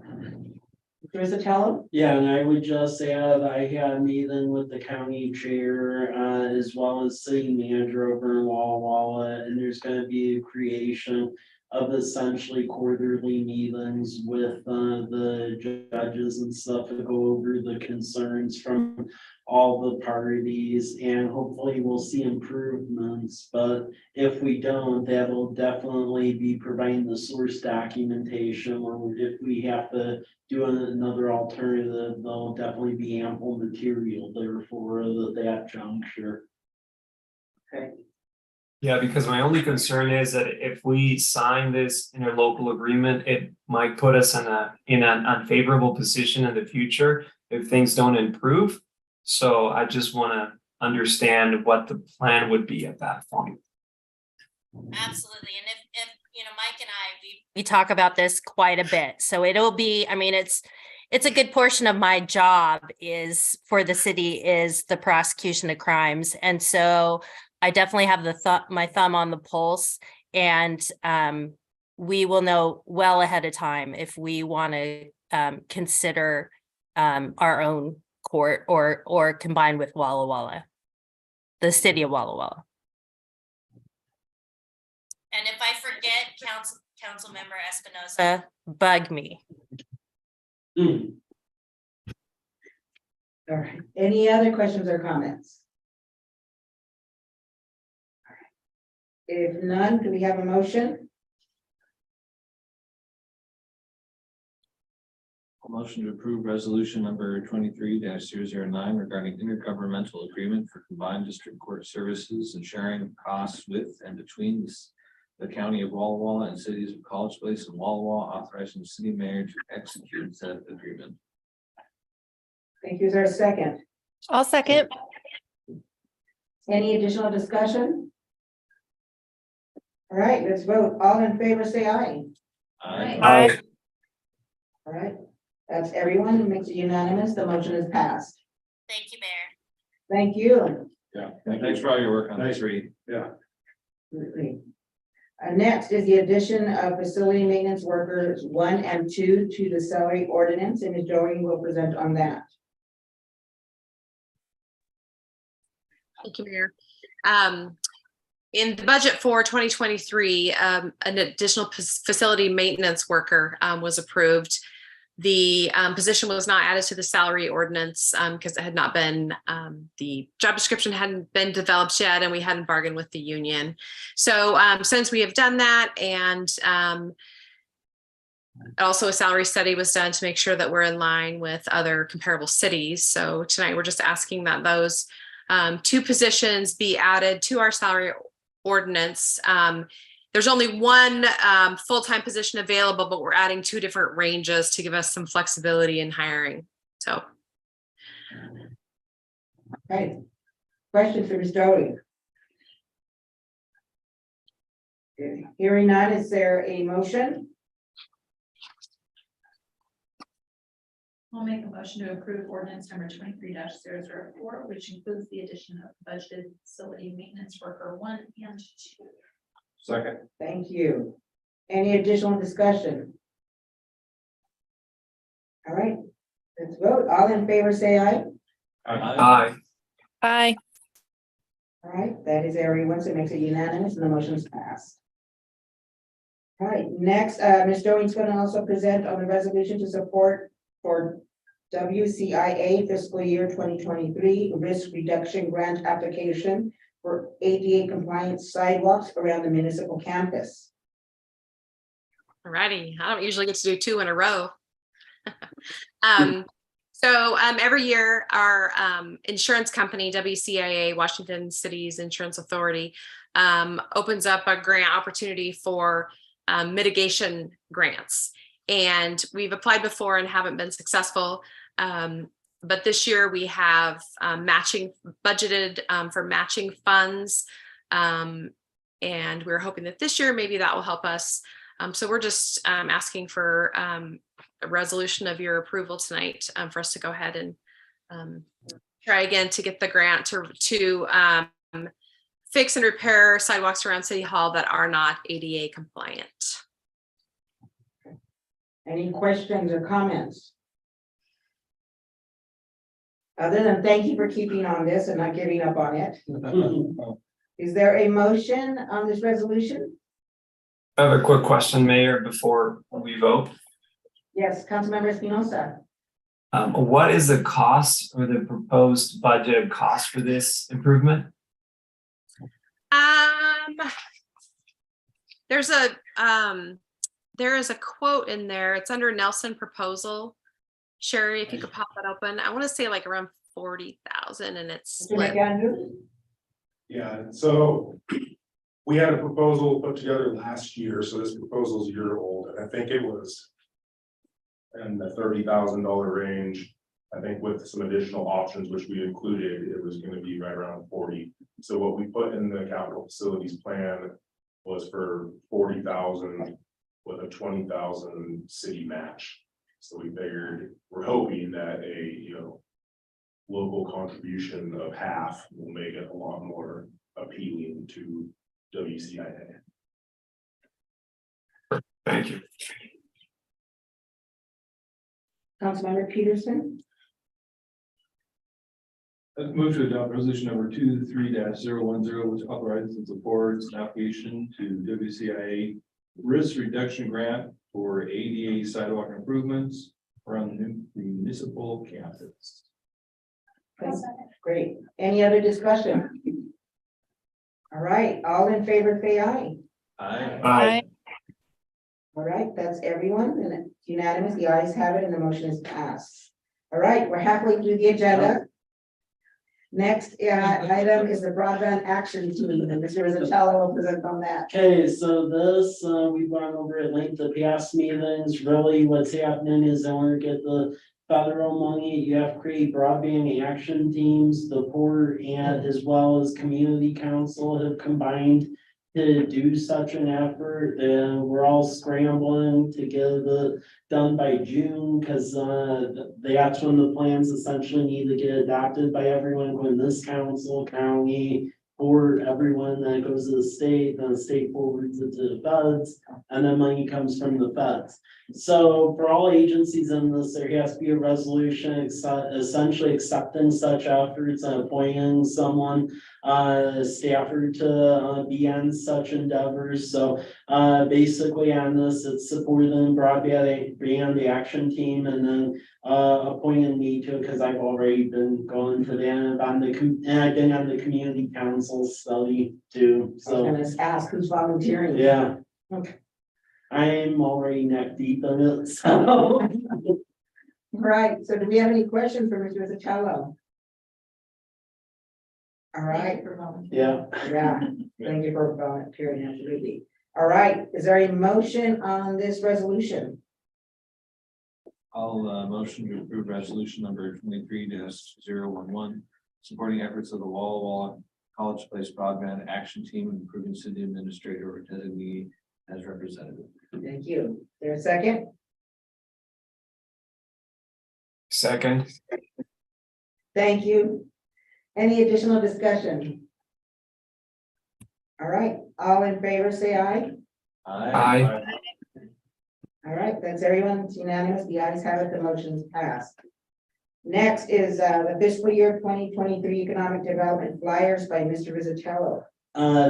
Mr. Isabella? Yeah, and I would just add, I had a meeting with the county chair, as well as city manager over in Walla Walla, and there's gonna be a creation of essentially quarterly meetings with, the judges and stuff to go over the concerns from all the parties, and hopefully we'll see improvements, but if we don't, that'll definitely be providing the source documentation, or if we have to do another alternative, there'll definitely be ample material there for that juncture. Yeah, because my only concern is that if we sign this interlocal agreement, it might put us in an unfavorable position in the future if things don't improve. So I just want to understand what the plan would be at that point. Absolutely. And if you know, Mike and I, we talk about this quite a bit. So it'll be, I mean, it's a good portion of my job is for the city is the prosecution of crimes. And so I definitely have my thumb on the pulse, and we will know well ahead of time if we want to consider our own court or combine with Walla Walla, the city of Walla Walla. And if I forget, council member Espinosa, bug me. All right, any other questions or comments? All right. If none, do we have a motion? A motion to approve resolution number 23-009 regarding intergovernmental agreement for combined district court services and sharing of costs with and between the county of Walla Walla and cities of College Place and Walla Walla, authorizing the city mayor to execute said agreement. Thank you. Is there a second? I'll second. Any additional discussion? All right, let's vote. All in favor, say aye. Aye. All right, that's everyone who makes it unanimous. The motion is passed. Thank you, Mayor. Thank you. Yeah. Thanks for all your work on this, Reed. Yeah. Absolutely. Next is the addition of facility maintenance workers 1 and 2 to the salary ordinance, and Ms. Joey will present on that. Thank you, Mayor. In the budget for 2023, an additional facility maintenance worker was approved. The position was not added to the salary ordinance because it had not been, the job description hadn't been developed yet, and we hadn't bargained with the union. So since we have done that, and also a salary study was done to make sure that we're in line with other comparable cities. So tonight we're just asking that those 2 positions be added to our salary ordinance. There's only one full-time position available, but we're adding 2 different ranges to give us some flexibility in hiring. So. Okay. Questions for Ms. Joey? Hearing none, is there a motion? I'll make a motion to approve ordinance number 23-004, which includes the addition of budgeted facility maintenance worker 1 and 2. Second. Thank you. Any additional discussion? All right, let's vote. All in favor, say aye. Aye. Aye. All right, that is everyone, so it makes it unanimous and the motion is passed. All right, next, Ms. Joey's going to also present on the resolution to support for WCIA fiscal year 2023 risk reduction grant application for ADA compliant sidewalks around the municipal campus. Alrighty, I don't usually get to do two in a row. Every year, our insurance company, WCIA, Washington City's Insurance Authority, opens up a grant opportunity for mitigation grants. And we've applied before and haven't been successful. But this year we have matching budgeted for matching funds. And we're hoping that this year maybe that will help us. So we're just asking for a resolution of your approval tonight for us to go ahead and try again to get the grant to fix and repair sidewalks around City Hall that are not ADA compliant. Any questions or comments? Other than thank you for keeping on this and not giving up on it. Is there a motion on this resolution? I have a quick question, Mayor, before we vote. Yes, Councilmember Espinosa. What is the cost or the proposed budget cost for this improvement? There is a quote in there. It's under Nelson proposal. Sherry, if you could pop that open. I want to say like around 40,000 and it's split. Yeah, so we had a proposal put together last year, so this proposal is a year old, and I think it was in the $30,000 range. I think with some additional options, which we included, it was going to be right around 40. So what we put in the capital facilities plan was for 40,000 with a 20,000 city match. So we figured, we're hoping that a, local contribution of half will make it a lot more appealing to WCIA. Thank you. Councilmember Peterson. Move to adopt resolution number 23-010, which authorizes and supports an application to WCIA risk reduction grant for ADA sidewalk improvements around the municipal campus. Great. Any other discussion? All right, all in favor, say aye. Aye. All right, that's everyone, and it's unanimous. The ayes have it, and the motion is passed. All right, we're halfway through the agenda. Next item is the broadband action team, and Mr. Rizzatello will present on that. Okay, so this, we've gone over at length the past meetings. Really what's happening is in order to get the federal money, you have to create broadband action teams. The Port and as well as community council have combined to do such an effort, and we're all scrambling to get it done by June, because that's when the plans essentially need to get adopted by everyone, when this council, county, or everyone that goes to the state, then the state forwards it to the feds, and then money comes from the feds. So for all agencies in this, there has to be a resolution essentially accepting such efforts and appointing someone, staffer to be on such endeavors. So basically on this, it's supporting broadband action team, and then appointing me to, because I've already been going to them and I've been on the community council study too. So I'm gonna ask who's volunteering. yeah. Okay. I'm already neck deep in it, so. Right, so do we have any questions for Mr. Rizzatello? All right. Yeah. Yeah, thank you for volunteering, absolutely. All right, is there a motion on this resolution? I'll motion to approve resolution number 23-011, supporting efforts of the Walla Walla College Place Broadband Action Team and improving city administrator or designee as representative. Thank you. Is there a second? Second. Thank you. Any additional discussion? All right, all in favor, say aye. Aye. All right, that's everyone. It's unanimous. The ayes have it. The motion's passed. Next is the fiscal year 2023 economic development flyers by Mr. Rizzatello.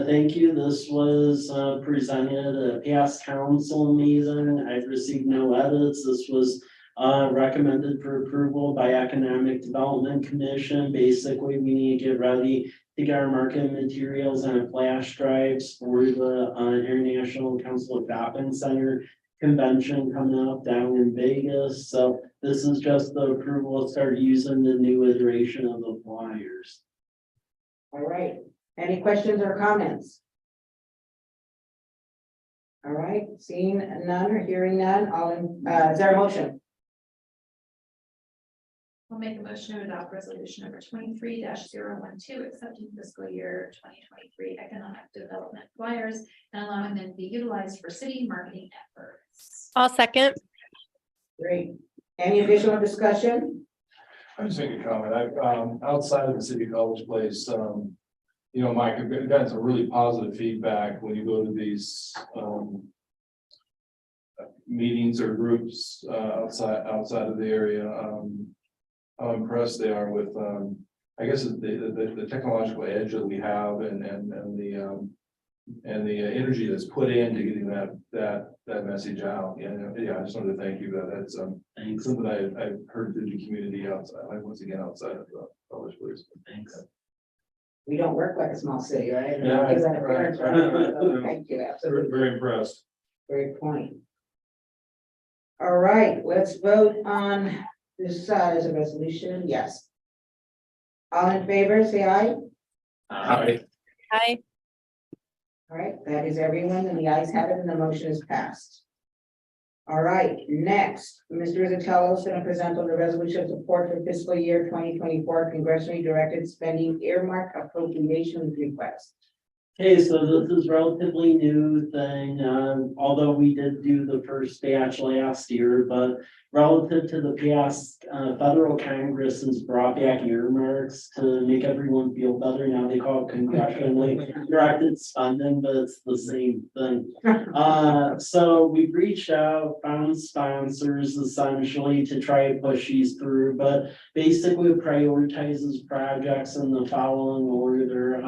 Thank you. This was presented at a past council meeting. I've received no edits. This was recommended for approval by Economic Development Commission. Basically, we need to get ready to get our marketing materials and flash drives for the International Council of Shopping Center convention coming up down in Vegas. So this is just the approval to start using the new iteration of the flyers. All right, any questions or comments? All right, seeing none or hearing none, is there a motion? I'll make a motion to adopt resolution number 23-012, accepting fiscal year 2023 economic development flyers and allowing them to be utilized for city marketing efforts. I'll second. Great. Any additional discussion? I'm just making a comment. I've, outside of the City College Place, you know, Mike, I've gotten some really positive feedback when you go to these, meetings or groups, outside of the area, how impressed they are with, I guess, the technological edge that we have and the energy that's put into getting that message out. Yeah, I just wanted to thank you. That's something I've heard through the community outside, once again, outside of the college place. Thanks. We don't work like a small city, right? Yeah, Gives that appearance, right? Thank you, absolutely. Very impressed. Great point. All right, let's vote on this as a resolution. Yes. All in favor, say aye. Hi. Aye. All right, that is everyone, and the ayes have it, and the motion is passed. All right, next, Mr. Rizzatello is going to present on the resolution of support for fiscal year 2024 congressionally directed spending earmark appropriations request. Okay, so this is relatively new thing, although we did do the first batch last year, but relative to the past, federal Congress has brought back earmarks to make everyone feel better. Now they call it congressionally directed spending, but it's the same thing. So we've reached out, found sponsors essentially to try to push these through, but basically it prioritizes projects in the following order.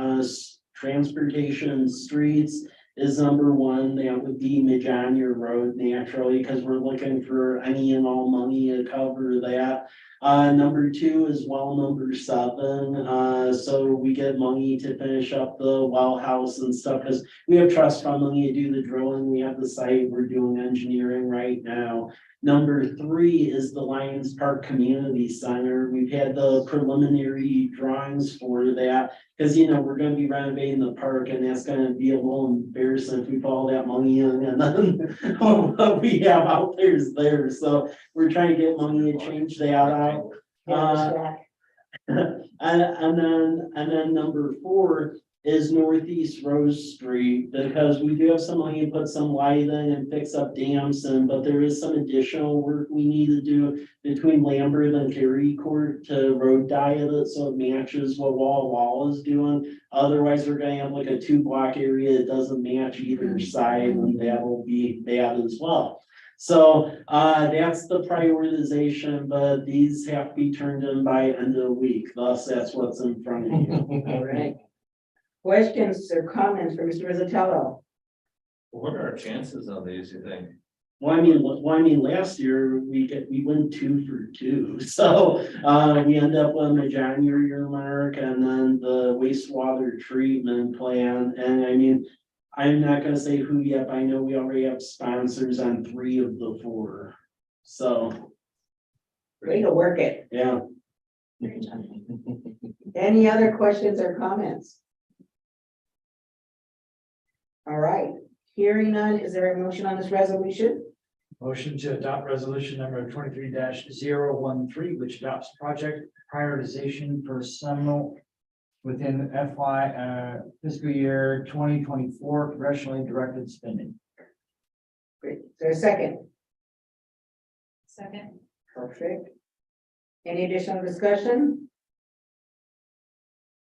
Transportation and streets is number one. That would be Majania Road naturally, because we're looking for any and all money to cover that. Number two is well number 7. So we get money to finish up the well house and stuff, because we have trust fund money to do the drilling. We have the site, we're doing engineering right now. Number 3 is the Lions Park Community Center. We've had the preliminary drawings for that, because you know, we're gonna be renovating the park, and that's gonna be a little embarrassing if we put all that money in and then what we have out there is there. So we're trying to get money to change that out. And then number 4 is Northeast Rose Street, because we do have some money to put some light in and fix up dams in, but there is some additional work we need to do between Lambert and Terry Court to road diet it so it matches what Wall is doing. Otherwise, we're gonna have like a 2-block area that doesn't match either side, and that'll be bad as well. So that's the prioritization, but these have to be turned in by end of the week. Thus, that's what's in front of you. All right. Questions or comments for Mr. Rizzatello? What are our chances on these, you think? Well, I mean, last year we went 2 for 2. So we end up with Majania earmark and then the wastewater treatment plan. And I mean, I'm not gonna say who yet, but I know we already have sponsors on 3 of the 4. So. Way to work it. Yeah. Any other questions or comments? All right, hearing none, is there a motion on this resolution? Motion to adopt resolution number 23-013, which adopts project prioritization for Seminole within fiscal year 2024 congressionally directed spending. Great, is there a second? Second. Perfect. Any additional discussion?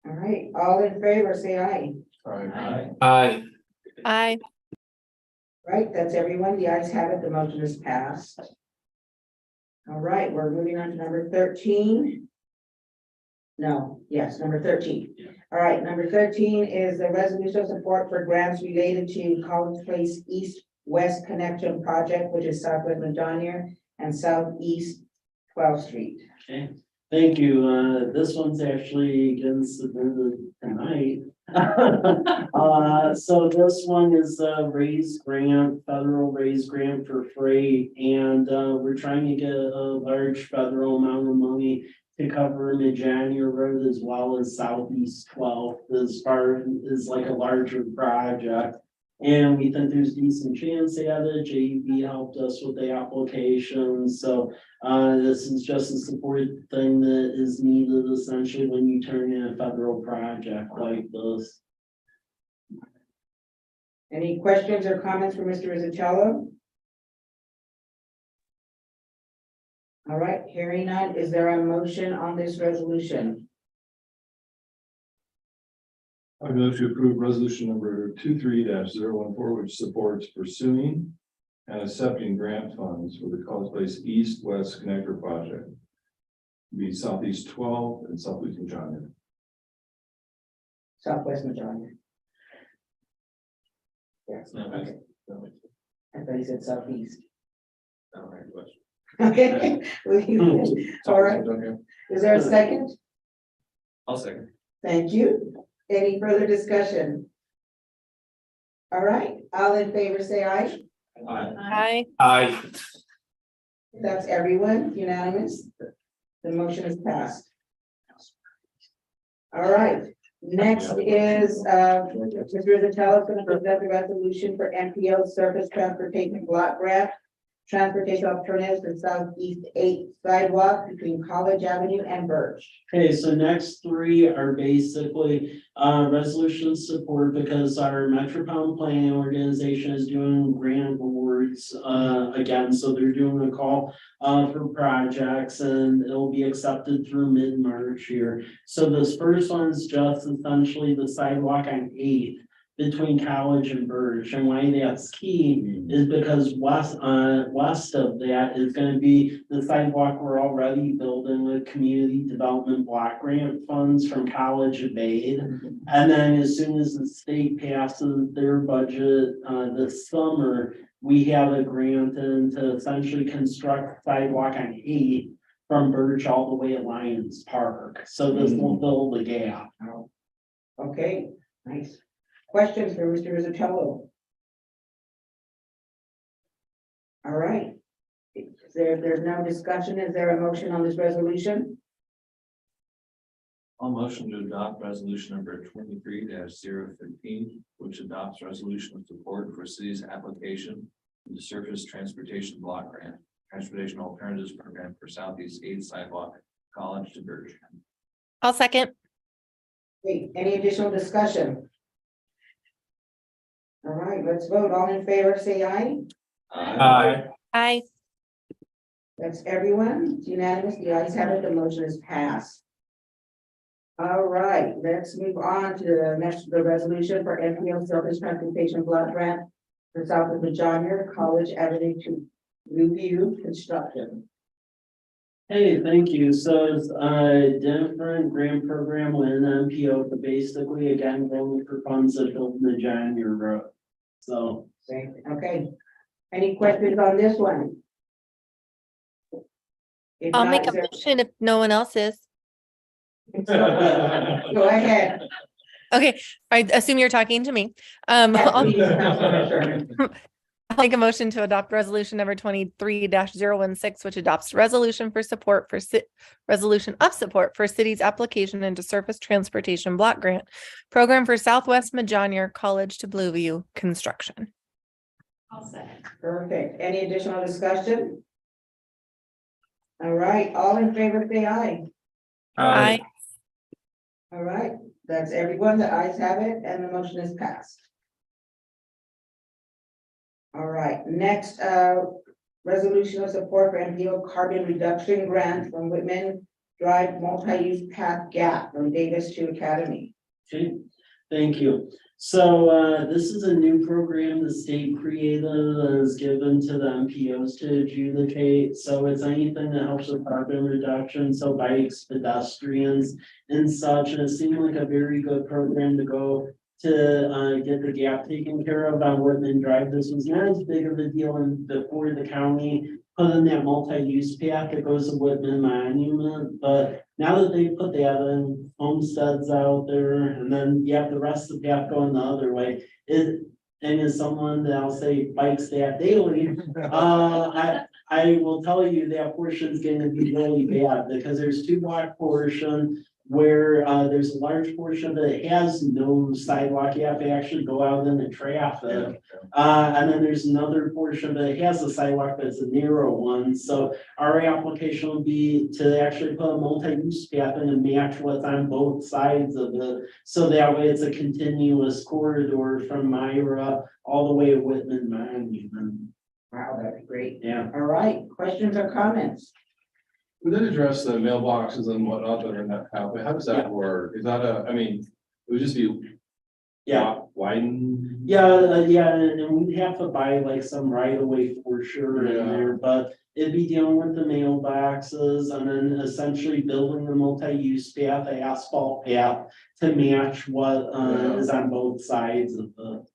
All right, all in favor, say aye. All right. Aye. Aye. Right, that's everyone. The ayes have it. The motion is passed. All right, we're moving on to number 13. No, yes, number 13. All right, number 13 is the resolution of support for grants related to College Place East-West Connection Project, which is Southwest Majania, and Southeast 12th Street. Okay, thank you. This one's actually getting submitted tonight. So this one is a raised grant, federal raised grant for freight, and we're trying to get a large federal amount of money to cover Majania Road as well as Southeast 12th as far as like a larger project. And we think there's decent chance at it. JEB helped us with the application, so this is just a support thing that is needed essentially when you turn in a federal project like this. Any questions or comments for Mr. Rizzatello? All right, hearing none, is there a motion on this resolution? I move to approve resolution number 23-014, which supports pursuing and accepting grant funds for the College Place East-West Connector Project. Be Southeast 12 and Southeast Majania. Southwest Majority. Yes, okay. I thought you said southeast. Okay. All right, is there a second? I'll second. Thank you. Any further discussion? All right, all in favor, say aye. Aye. Aye. That's everyone, unanimous. The motion is passed. All right, next is, Mr. Rizzatello is going to present the resolution for NPO Surface Transportation Block Grant. Transportation alternatives for Southeast 8 sidewalk between College Avenue and Birch. Okay, so next three are basically resolution support because our Metropolitan Planning Organization is doing grant awards again, so they're doing a call for projects and it'll be accepted through mid-March here. So this first one's just essentially the sidewalk on 8th between College and Birch, and why that's key is because west of that is going to be the sidewalk we're already building with community development block grant funds from College of Aid. And then as soon as the state passes their budget this summer, we have a grant in to essentially construct sidewalk on 8 from Birch all the way to Lions Park. So this will fill the gap. Okay, nice. Questions for Mr. Rizzatello? All right. There's no discussion. Is there a motion on this resolution? I'll motion to adopt resolution number 23-015, which adopts resolution of support for city's application to the Surface Transportation Block Grant, Transportation Alternatives Program for Southeast 8 sidewalk, College to Birch. I'll second. Wait, any additional discussion? All right, let's vote. All in favor, say aye. Aye. Aye. That's everyone. It's unanimous. The ayes have it. The motion is passed. All right, let's move on to the resolution for NPO Surface Transportation Block Grant for South of Majornia, College Avenue to Blueview Construction. Hey, thank you. So it's a different grant program with an MPO, but basically again, going for funds that build the Majania Road. So. Okay, any questions on this one? If I'll not, make a is there- motion if no one else is. Go ahead. Okay, I assume you're talking to me. I'll Please, Councilmember Sherman. make a motion to adopt resolution number 23-016, which adopts resolution of support for city's application into Surface Transportation Block Grant Program for Southwest Majornia College to Blueview construction. I'll second. Perfect. Any additional discussion? All right, all in favor, say aye. Aye. All right, that's everyone. The ayes have it and the motion is passed. All right, next, resolution of support for NPO carbon reduction grant from Whitman Drive Multi-Use Path Gap from Davis to Academy. Okay, thank you. So this is a new program the state created that is given to the MPOs to adjudicate. So it's anything that helps with carbon reduction, so bikes, pedestrians and such. And it seemed like a very good program to go to get the gap taken care of on Whitman Drive. This was not as big of a deal before the county put in that multi-use path that goes to Whitman Monument, but now that they put that in, homesteads out there, and then you have the rest of the path going the other way, and as someone that I'll say bikes that daily, I will tell you that portion's gonna be really bad, because there's two block portion where, there's a large portion that has no sidewalk, you have to actually go out in the traffic. And then there's another portion that has a sidewalk, but it's a narrow one, so our application would be to actually put a multi-use path in and match what's on both sides of it. So that way it's a continuous corridor from Myra all the way to Whitman Monument. Wow, that'd be great. Yeah. All right, questions or comments? We did address the mailboxes and whatnot that are in that path, but how does that work? Is that I mean, it would just be. Yeah. Widen? Yeah, and we'd have to buy like some right of way for sure in Yeah. there, but it'd be dealing with the mailboxes and then essentially building the multi-use path, the asphalt path to match what Yeah. is on both sides of the.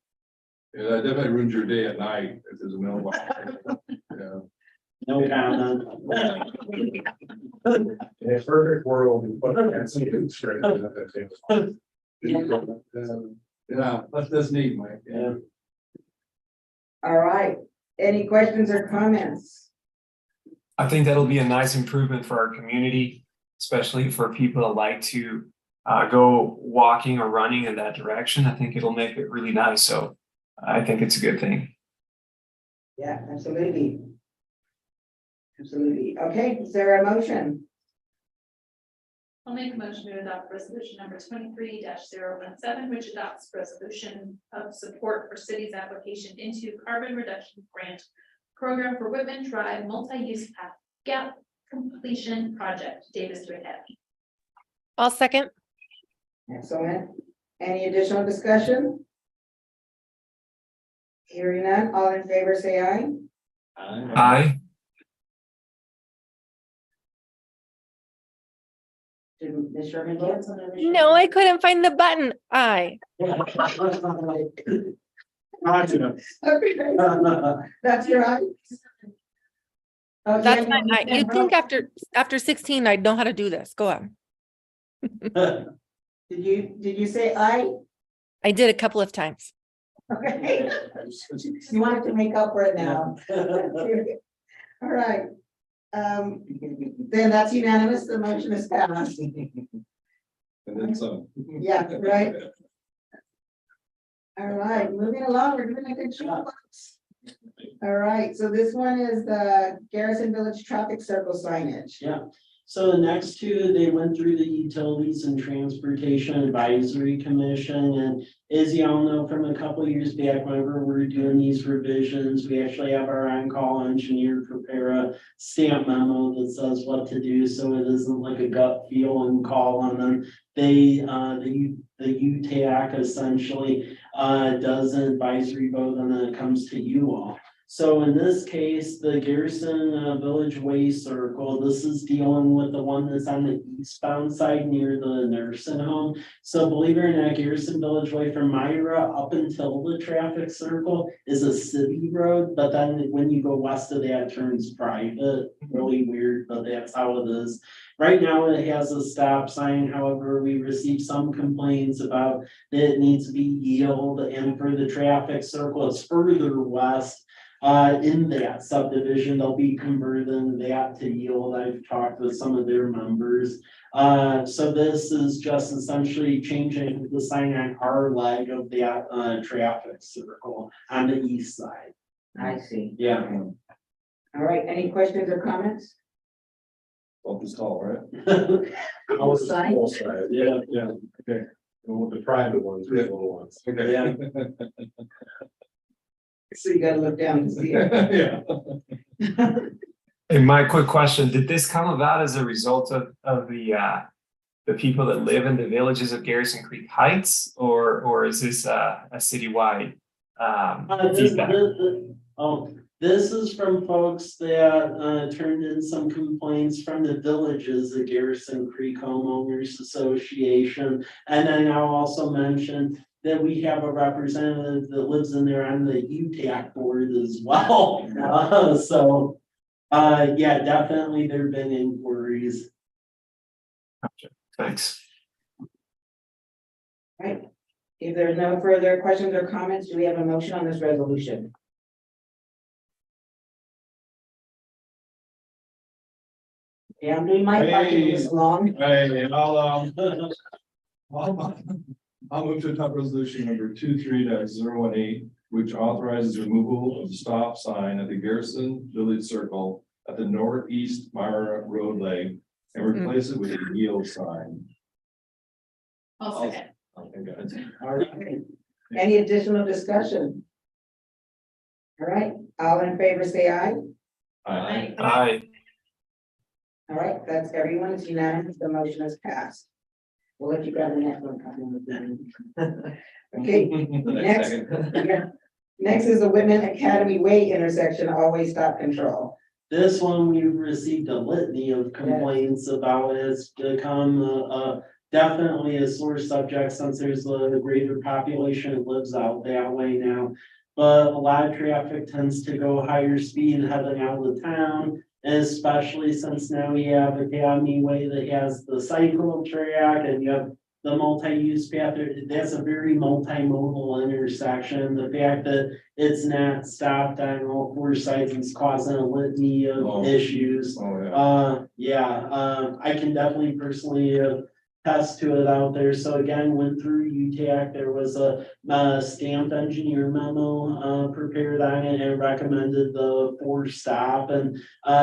Yeah, that definitely ruins your day at night if there's a mailbox. Yeah. No comment. In a perfect world, but that's straight. Yeah, that's neat, Mike. Yeah. All right, any questions or comments? I think that'll be a nice improvement for our community, especially for people that like to go walking or running in that direction. I think it'll make it really nice. So I think it's a good thing. Yeah, absolutely. Absolutely. Okay, is there a motion? I'll make a motion to adopt resolution number 23-017, which adopts resolution of support for city's application into carbon reduction grant program for Whitman Drive multi-use path gap completion project, Davis to Academy. I'll second. Excellent. Any additional discussion? Hearing none, all in favor say aye. Aye. Did Ms. Sherman vote? No, I couldn't find the button. Aye. Gotcha. Okay. That's your eye? Okay. That's not, you'd think after 16, I'd know how to do this. Go on. Did you say aye? I did a couple of times. Okay. You wanted to make up for it now. All right. Then that's unanimous, the motion is passed. And then some. Yeah, right. All right, moving along, we're doing a good job. All right, so this one is the Garrison Village traffic circle signage. Yeah, so the next two, they went through the Utilities and Transportation Advisory Commission, and as you all know, from a couple of years back, whenever we're doing these revisions, we actually have our on-call engineer prepare a stamp memo that says what to do, so it isn't like a gut feel and call on them. They, the UTAC essentially does an advisory vote, and then it comes to you all. So in this case, the Garrison Village Way Circle, this is dealing with the one that's on the eastbound side near the nursing home. So believe it or not, Garrison Village Way from Myra up until the traffic circle is a city road, but then when you go west of that, it turns private. Really weird, but that's how it is. Right now, it has a stop sign. However, we received some complaints about that it needs to be yield, and for the traffic circle, it's further west. In that subdivision, they'll be converting that to yield. I've talked with some of their members. So this is just essentially changing the sign on our leg of that traffic circle on the east side. I see. Yeah. All right, any questions or comments? Well, it's tall, right? Sign? Full size. Yeah, okay. And the private ones, we have little ones. Okay. Yeah. So you gotta look down to see it. Yeah. And my quick question, did this come about as a result of the people that live in the villages of Garrison Creek Heights, or is this a citywide feedback? This is from folks that turned in some complaints from the villages, the Garrison Creek Homeowners Association. And then I'll also mention that we have a representative that lives in there on the UTAC board as well. So Yeah, definitely there've been inquiries. Thanks. Right. If there's no further questions or comments, do we have a motion on this resolution? Yeah, I'm doing my part to move this along. Hey, I'll move to adopt resolution number 23-018, which authorizes removal of the stop sign at the Garrison Village Circle at the northeast Myra Road leg and replace it with a yield sign. I'll second. Okay, guys. All right. Any additional discussion? All right, all in favor, say aye. Aye. Aye. All right, that's everyone. It's unanimous. The motion is passed. We'll let you grab the next one. Okay, The next next, second. yeah. Next is the Women Academy Way intersection, always stop control. This one, we've received a litany of complaints about. It's become, definitely a sore subject since there's a greater population that lives out that way now. But a lot of traffic tends to go higher speed heading out of town, especially since now we have Academy Way that has the cycle track and you have the multi-use path. That's a very multimodal intersection. The fact that it's not stopped on all four sides is causing a litany of issues. Oh, yeah. I can definitely personally attest to it out there. So again, went through UTAC, there was a stamped engineer memo prepared on it and recommended the 4-stop. And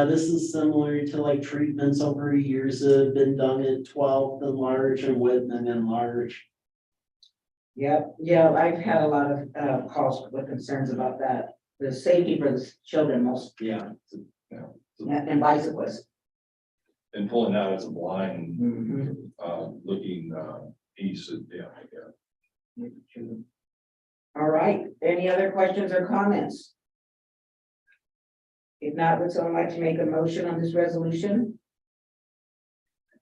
this is similar to like treatments over years that have been done at 12th and Large and Whitman and Large. Yep, yeah, I've had a lot of calls with concerns about that. The safety for the children most, Yeah. and bicyclists. And pulling out as a blind, Mhm. looking, east, yeah. All right, any other questions or comments? If not, would someone like to make a motion on this resolution?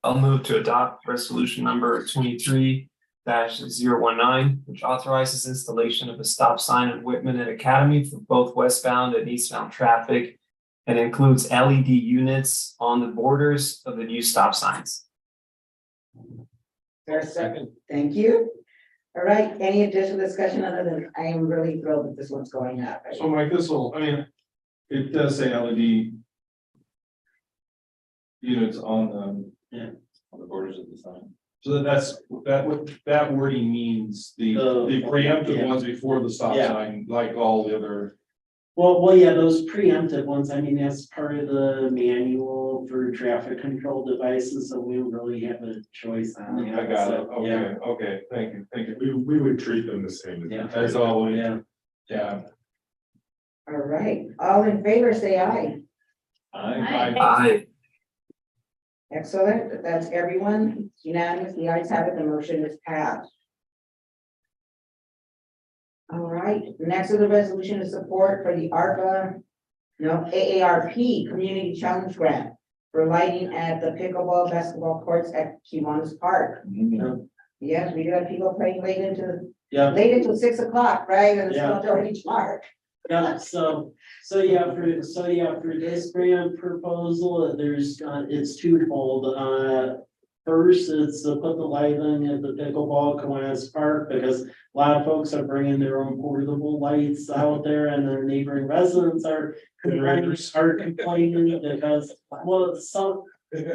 I'll move to adopt resolution number 23-019, which authorizes installation of a stop sign at Whitman and Academy for both westbound and eastbound traffic and includes LED units on the borders of the new stop signs. There's a second. Thank you. All right, any additional discussion other than I am really thrilled that this one's going up. So Mike, it does say LED units on, Yeah. on the borders of the sign. So that wording means the preemptive Yeah. ones before the stop Yeah. sign, like all the other. Well, yeah, those preemptive ones, I mean, that's part of the manual for traffic control devices, so we don't really have a choice on that. I got it, So, yeah. okay, thank you. We would treat them the same. Yeah. As always, Yeah. yeah. All right, all in favor, say aye. Aye. Excellent, that's everyone. It's unanimous, the ayes have it, the motion is passed. All right, next is the resolution of support for the AARP Community Challenge Grant for lighting at the pickleball basketball courts at Kiwanis Park. Yes, we do have people playing late into Yeah. 6 o'clock, right? And it's Yeah. not already dark. Yeah, so for this grant proposal, there's, it's twofold. First, it's to put the lighting at the pickleball Kiwanis Park, because a lot of folks are bringing their own portable lights out there, and their neighboring residents are complaining because, well,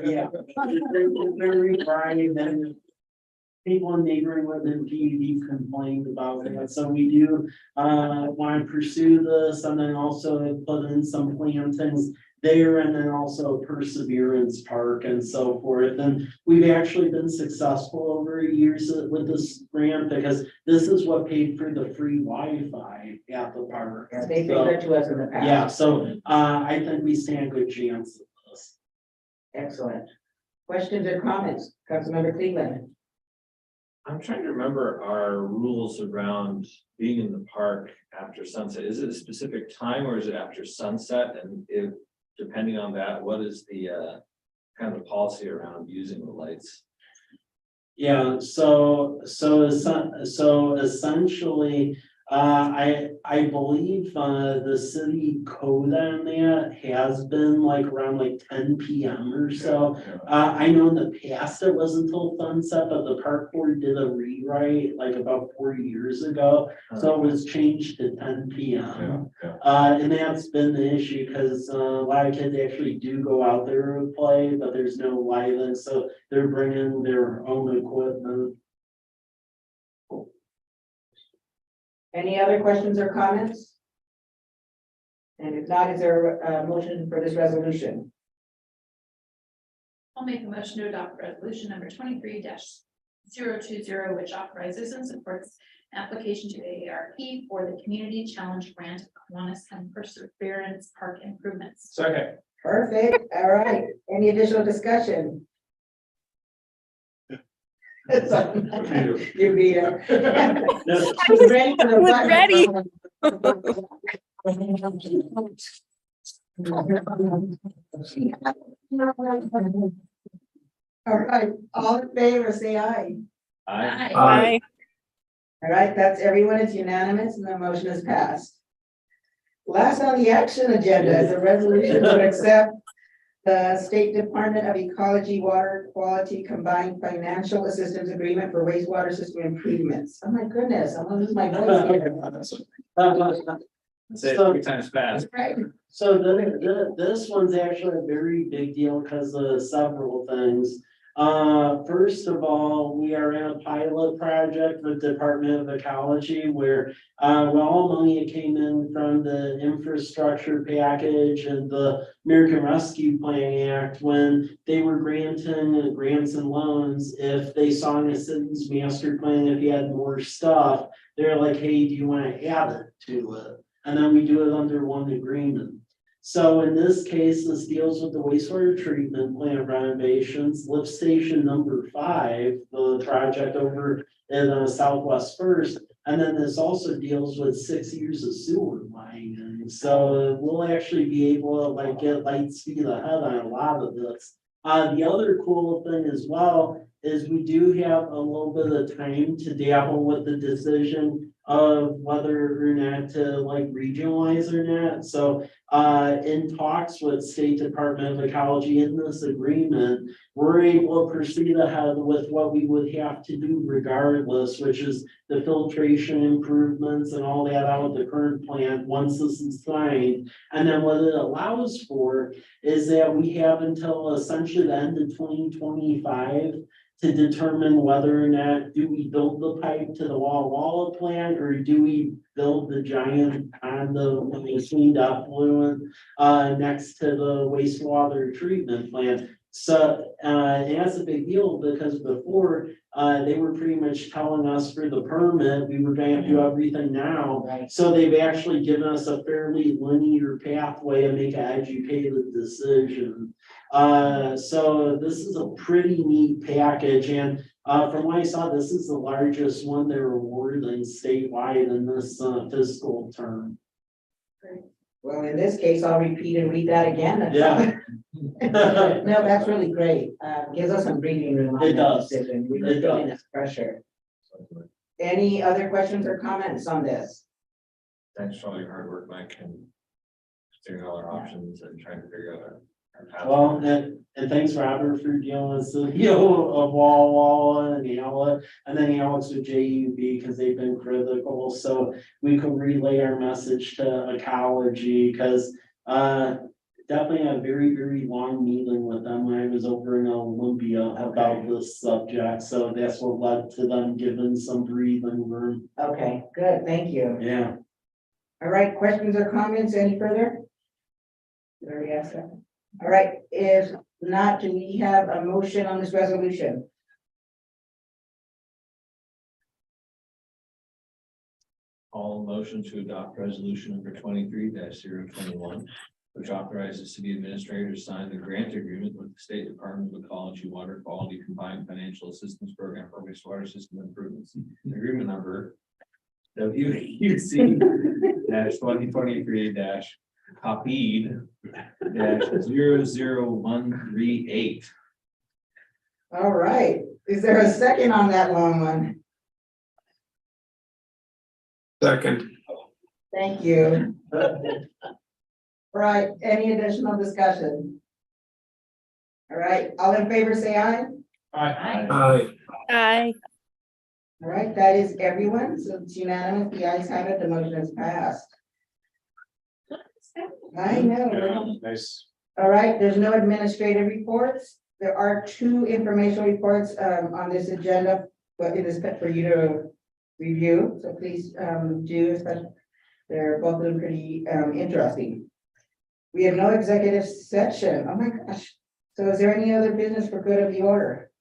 yeah. They're very bright, and people in neighboring Whitman PUD complained about it, so we do want to pursue this, and then also put in some plantings there, and then also Perseverance Park and so forth. And we've actually been successful over years with this grant, because this is what paid for the free Wi-Fi at the park. Yeah, they've been good to us in the past. Yeah, so I think we stand a good chance of this. Excellent. Questions or comments? Councilmember Cleveland. I'm trying to remember our rules around being in the park after sunset. Is it a specific time or is it after sunset? And if, depending on that, what is the kind of the policy around using the lights? Yeah, so essentially, I believe, the city code on that has been like around like 10 PM or so. I know in the past it was until sunset, but the park board did a rewrite like about 4 years ago. So it was changed to 10 PM. And that's been the issue because a lot of kids actually do go out there and play, but there's no lighting, so they're bringing their own equipment. Any other questions or comments? And if not, is there a motion for this resolution? I'll make a motion to adopt resolution number 23-020, which authorizes and supports application to AARP for the Community Challenge Grant Kiwanis and Perseverance Park Improvements. Second. Perfect, all right. Any additional discussion? You beat her. Ready for the button? All right, all in favor, say aye. Aye. All right, that's everyone, it's unanimous and the motion is passed. Last on the action agenda is a resolution to accept the State Department of Ecology Water Quality Combined Financial Assistance Agreement for wastewater system improvements. Oh my goodness, I'm gonna lose my voice here. Say it 3 times fast. Right. So this one's actually a very big deal because of several things. First of all, we are in a pilot project with Department of Ecology where, all money came in from the infrastructure package and the American Rescue Plan Act when they were granting grants and loans. If they saw in the city's master plan, if you had more stuff, they're like, hey, do you want to add it to it? And then we do it under one agreement. So in this case, this deals with the wastewater treatment plant renovations, lift station number 5, the project over in Southwest First. And then this also deals with 6 years of sewer line. And so we'll actually be able to like get light speed ahead on a lot of this. The other cool thing as well is we do have a little bit of time to dabble with the decision of whether or not to like regionalize or not. So in talks with State Department of Ecology in this agreement, we're able to proceed ahead with what we would have to do regardless, which is the filtration improvements and all that out of the current plant once this is signed. And then what it allows for is that we have until essentially the end of 2025 to determine whether or not do we build the pipe to the Walla Walla plant or do we build the giant on the cleaned up fluid next to the wastewater treatment plant. So and that's a big deal because before they were pretty much telling us for the permit we were going to do everything now. So they've actually given us a fairly linear pathway to make an educated decision. So this is a pretty neat package, and from what I saw, this is the largest one they're awarding statewide in this fiscal term. Well, in this case, I'll repeat and read that again. Yeah. No, that's really great. Gives us some breathing room. on It that does. decision. We It really does. feeling this pressure. Any other questions or comments on this? Thanks for all your hard work, Mike, and figuring all our options and trying to figure out our path. Well, and thanks Robert for dealing with the, of Walla and Alex, and then Alex with JUB because they've been critical. So we could relay our message to Ecology because definitely had a very, very long meeting with them when I was over in Olympia about this subject. So that's what led to them giving some breathing room. Okay, good, thank you. Yeah. All right, questions or comments any further? You already asked that. All right, if not, do we have a motion on this resolution? All motion to adopt resolution number 23-021, which authorizes the city administrator to sign the grant agreement with the State Department of Ecology Water Quality Combined Financial Assistance Program for wastewater system improvements. Agreement number WUC -2023 copied -00138. All right, is there a second on that long one? Second. Thank you. All right, any additional discussion? All right, all in favor, say aye. Aye. Aye. All right, that is everyone, so it's unanimous, the ayes have it, the motion is passed. I know. Nice. All right, there's no administrative reports. There are two informational reports on this agenda, but it is for you to review, so please do, especially, they're both of them pretty interesting. We have no executive session, oh my gosh, so is there any other business for good of the order?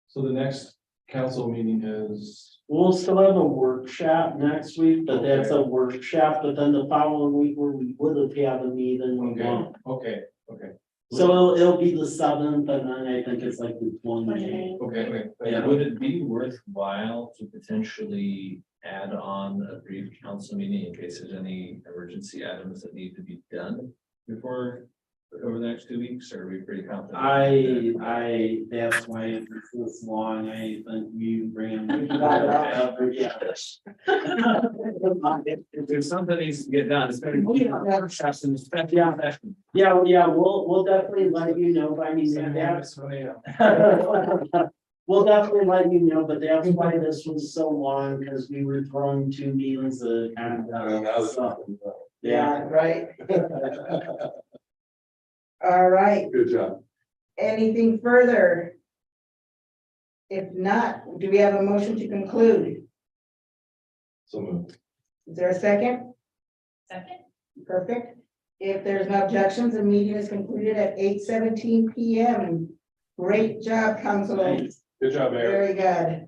So the next council meeting is, We'll still have a workshop next week, but that's a workshop, but then the following week where we would have had a meeting, we okay, won't. okay. So it'll be the 7th, and then I think it's like the 28th. Okay. Yeah. Would it be worthwhile to potentially add on a brief council meeting in case there's any emergency items that need to be done before, over the next 2 weeks, or are we pretty confident? That's why it's this long, I think you bring them. Yeah. If there's something that needs to get done, it's better. Workshops and special sessions. Yeah, we'll definitely let you know, but I mean, that's. We'll definitely let you know, but that's why this was so long, because we were throwing 2 meetings and, yeah. Right. All right, Good job. anything further? If not, do we have a motion to conclude? So moved. Is there a second? Second. Perfect. If there's no objections, the meeting is concluded at 8:17 PM. Great job, council. Good job, Mayor. Very good.